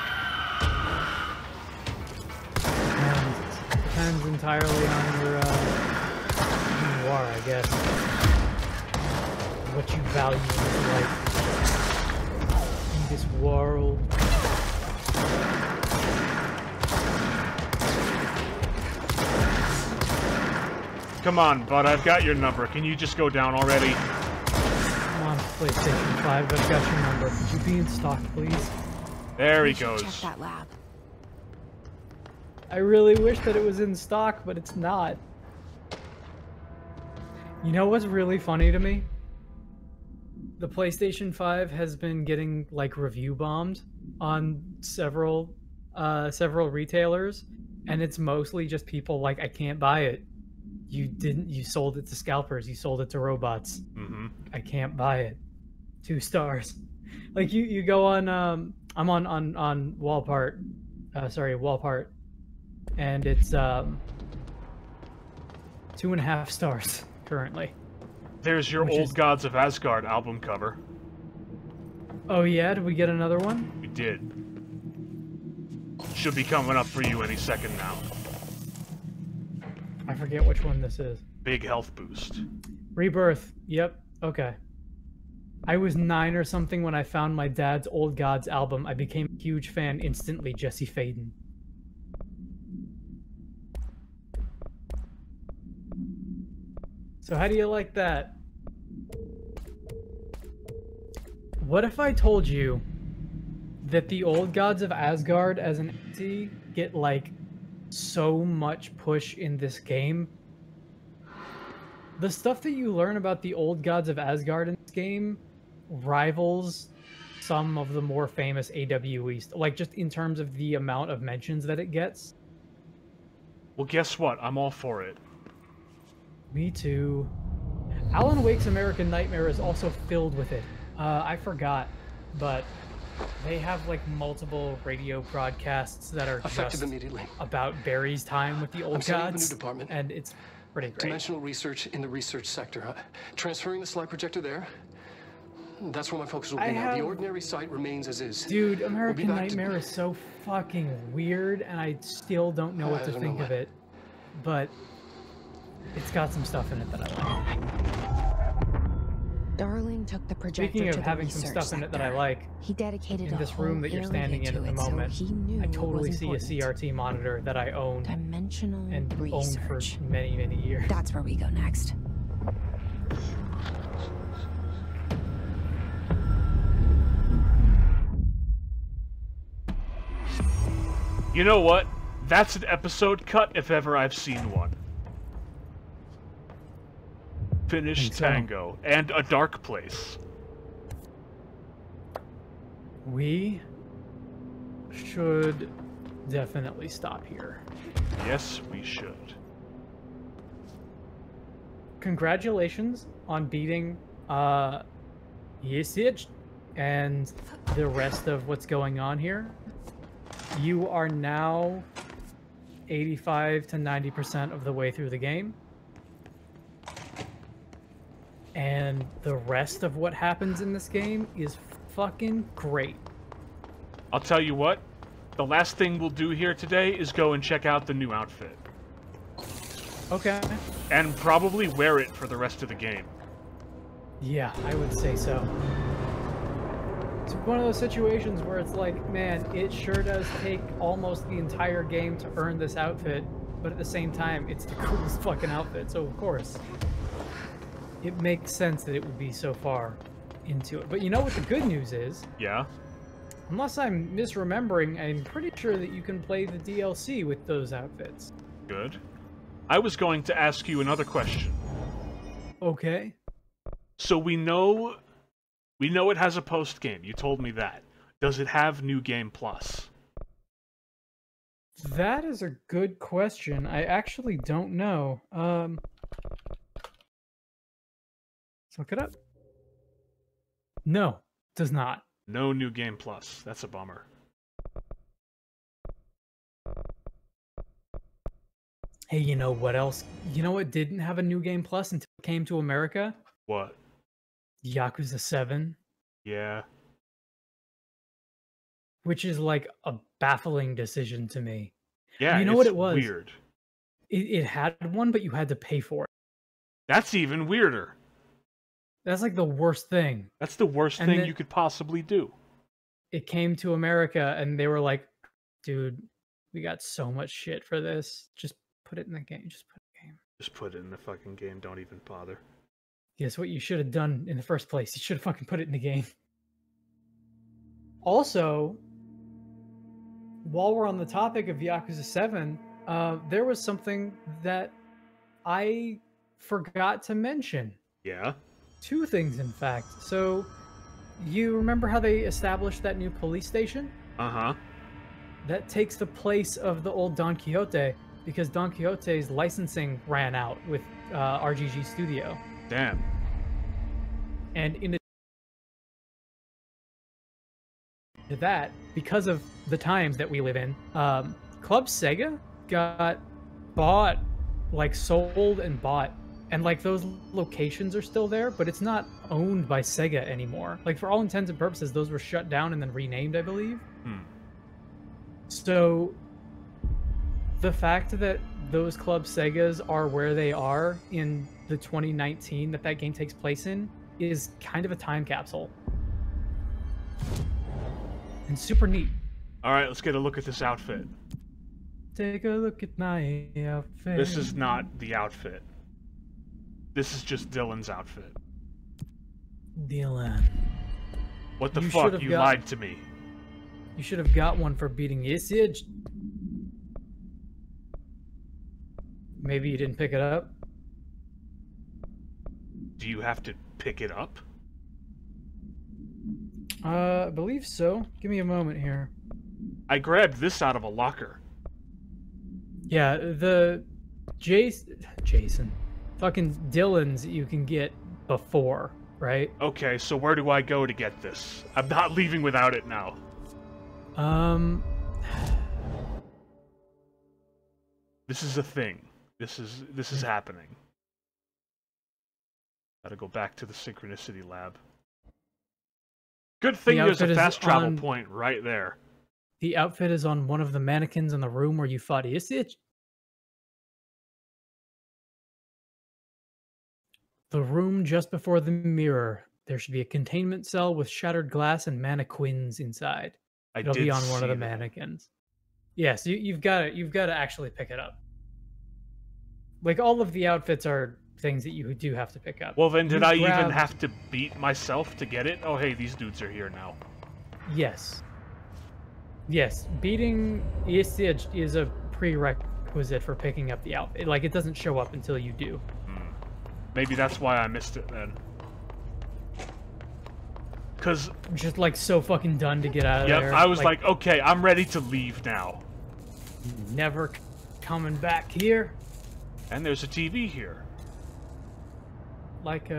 And it depends entirely on your, who you are, I guess. What you value in life in this world. Come on, bud, I've got your number. Can you just go down already? Come on, PlayStation 5, I've got your number. Could you be in stock, please? There he goes. Check that lab. I really wish that it was in stock, but it's not. You know what's really funny to me? The PlayStation 5 has been getting, like, review bombed on several retailers, and it's mostly just people like, I can't buy it. You sold it to scalpers, you sold it to robots. Mm-hmm. I can't buy it. 2 stars. Like, you go on, I'm on Walmart, Walmart, and it's, 2.5 stars currently. There's your Old Gods of Asgard album cover. Oh yeah? Did we get another one? We did. Should be coming up for you any second now. I forget which one this is. Big health boost. Rebirth. Yep. Okay. I was 9 or something when I found my dad's Old Gods album. I became a huge fan instantly. Jesse Faden. So how do you like that? What if I told you that the Old Gods of Asgard as an entity get, like, so much push in this game? The stuff that you learn about the Old Gods of Asgard in this game rivals some of the more famous AWE, like, just in terms of the amount of mentions that it gets. Well, guess what? I'm all for it. Me too. Alan Wake's American Nightmare is also filled with it. I forgot, but they have, like, multiple radio broadcasts that are just about Barry's time with the Old Gods, and it's pretty great. Dimensional research in the research sector. Transferring the slide projector there. That's where my focus will be now. The ordinary site remains as is. Dude, American Nightmare is so fucking weird, and I still don't know what to think of it. But it's got some stuff in it that I like. Darling took the projector Speaking of to the having some stuff in it that I like, he dedicated in this room that you're standing in at the moment, I totally see a CRT monitor that I own and owned for many, many years. That's where we go next. You know what? That's an episode cut if ever I've seen one. Finish Tango. And a dark place. We should definitely stop here. Yes, we should. Congratulations on beating Yesich and the rest of what's going on here. You are now 85 to 90% of the way through the game. And the rest of what happens in this game is fucking great. I'll tell you what, the last thing we'll do here today is go and check out the new outfit. Okay. And probably wear it for the rest of the game. Yeah, I would say so. It's one of those situations where it's like, man, it sure does take almost the entire game to earn this outfit, but at the same time, it's the coolest fucking outfit, so of course, it makes sense that it would be so far into it. But you know what the good news is? Yeah? Unless I'm misremembering, I'm pretty sure that you can play the DLC with those outfits. Good. I was going to ask you another question. Okay. So we know it has a post-game. You told me that. Does it have New Game Plus? That is a good question. I actually don't know. Let's look it up. No, it does not. No New Game Plus. That's a bummer. Hey, you know what else? You know what didn't have a New Game Plus until it came to America? What? Yakuza 7. Yeah. Which is like a baffling decision to me. Yeah, you know it's what it was? Weird. It had one, but you had to pay for it. That's even weirder. That's like the worst thing. That's the worst thing you could possibly do. It came to America, and they were like, dude, we got so much shit for this. Just put it in the game. Just put it in the game. Just put it in the fucking game. Don't even bother. Guess what you should have done in the first place? You should have fucking put it in the game. Also, while we're on the topic of Yakuza 7, there was something that I forgot to mention. Yeah? Two things, in fact. So, you remember how they established that new police station? Uh-huh. That takes the place of the old Don Quixote, because Don Quixote's licensing ran out with RGG Studio. Damn. And in to that, because of the times that we live in, Club Sega got bought, like sold and bought, and like those locations are still there, but it's not owned by Sega anymore. Like for all intents and purposes, those were shut down and then renamed, I believe. So the fact that those Club Segas are where they are in the 2019 that game takes place in is kind of a time capsule. And super neat. Alright, let's get a look at this outfit. Take a look at my outfit. This is not the outfit. This is just Dylan's outfit. Dylan. What the fuck? You lied to me. You should have got one for beating Isage. Maybe you didn't pick it up? Do you have to pick it up? I believe so. Give me a moment here. I grabbed this out of a locker. Yeah, the Jason. Fucking Dylan's you can get before, right? Okay, so where do I go to get this? I'm not leaving without it now. This is a thing. This is happening. Gotta go back to the Synchronicity Lab. Good thing there's a fast travel point right there. The outfit is on one of the mannequins in the room where you fought Isich. The room just before the mirror. There should be a containment cell with shattered glass and mannequins inside. It'll be on one of the mannequins. Yes, you've got to actually pick it up. Like all of the outfits are things that you do have to pick up. Well, then did I even have to beat myself to get it? Oh, hey, these dudes are here now. Yes. Yes, beating Isij is a prerequisite for picking up the outfit. Like, it doesn't show up until you do. Maybe that's why I missed it then. Cause I'm just like so fucking done to get out of yep, there. I was like, okay, I'm ready to leave now. Never coming back here. And there's a TV here. Like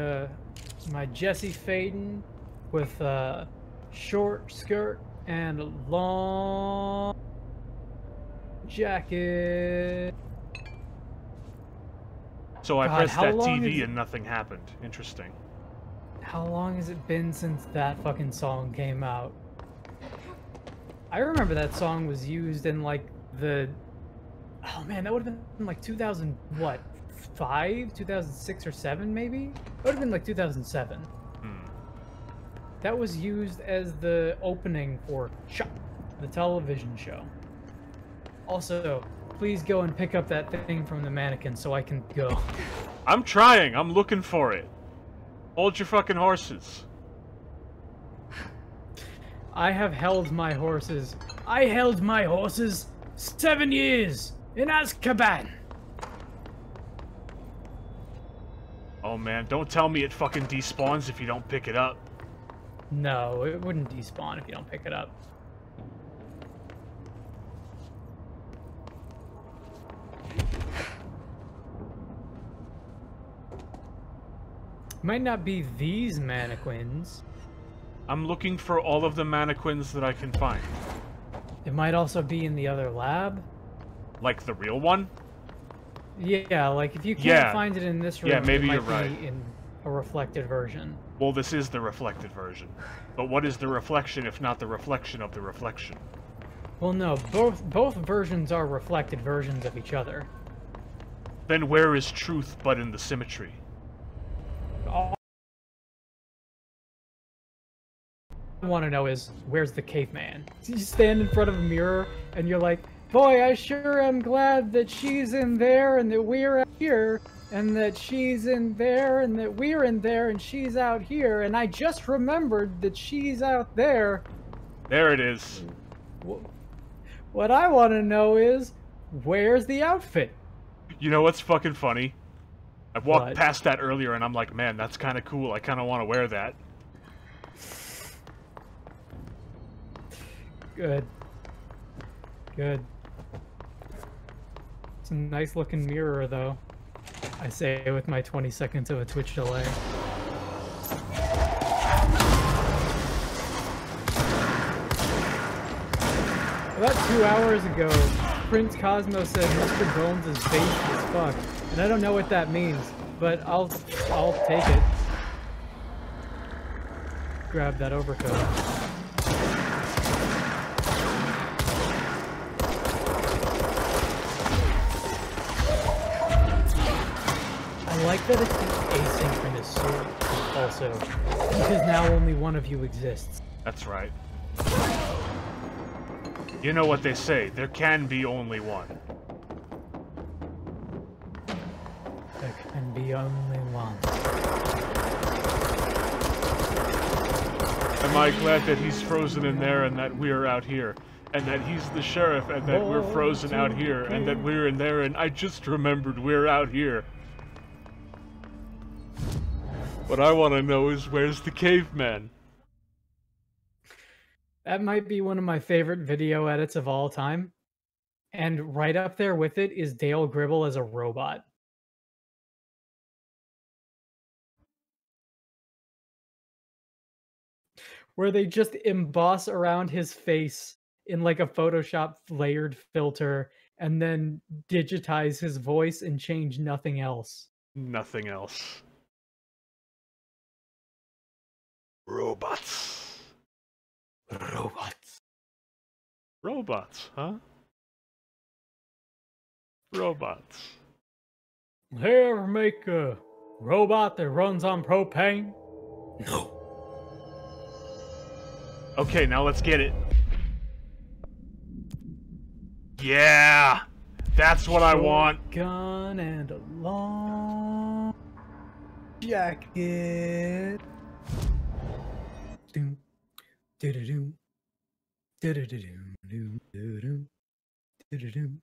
my Jessie Faden with a short skirt and a long jacket. So I God, pressed how that long TV is- and nothing happened. Interesting. How long has it been since that fucking song came out? I remember that song was used in like the... Oh man, that would have been like 2000, what? 5? 2006 or 7 maybe? It would have been like 2007. That was used as the opening for Chuck, the television show. Also, please go and pick up that thing from the mannequin so I can go. I'm trying. I'm looking for it. Hold your fucking horses. I have held my horses. I held my horses 7 years in Azkaban. Oh man, don't tell me it fucking despawns if you don't pick it up. No, it wouldn't despawn if you don't pick it up. Might not be these mannequins. I'm looking for all of the mannequins that I can find. It might also be in the other lab. Like the real one? Yeah, like if you can't Yeah. find it in this room, Yeah, maybe it might you're be right. in a reflected version. Well, this is the reflected version. But what is the reflection if not the reflection of the reflection? Well, no, both versions are reflected versions of each other. Then where is truth but in the symmetry? All I want to know is, where's the caveman? You stand in front of a mirror and you're like, boy, I sure am glad that she's in there and that we're out here, and that she's in there and that we're in there and she's out here, and I just remembered that she's out there. There it is. What I want to know is, where's the outfit? You know what's fucking funny? I walked What? past that earlier and I'm like, man, that's kind of cool. I kind of want to wear that. Good. Good. It's a nice looking mirror, though. I say with my 20 seconds of a Twitch delay. About 2 hours ago, Prince Cosmo said Mr. Bones is basic as fuck, and I don't know what that means, but I'll take it. Grab that overcoat. I like that it's an asynchronous sword, also, because now only one of you exists. That's right. You know what they say, there can be only one. There can be only one. Am I glad that he's frozen in there and that we're out here? And that he's the sheriff and that we're frozen out here and that we're in there and I just remembered we're out here. What I want to know is where's the caveman? That might be one of my favorite video edits of all time. And right up there with it is Dale Gribble as a robot. Where they just emboss around his face in like a Photoshop layered filter and then digitize his voice and change nothing else. Nothing else. Robots. Robots. Robots, huh? Robots. Hey, ever make a robot that runs on propane? No. Okay, now let's get it. Yeah! That's what I want. Gun and a long jacket. Doom, do-do-doom, do-do-do-doom, do-do-doom, do-do-doom.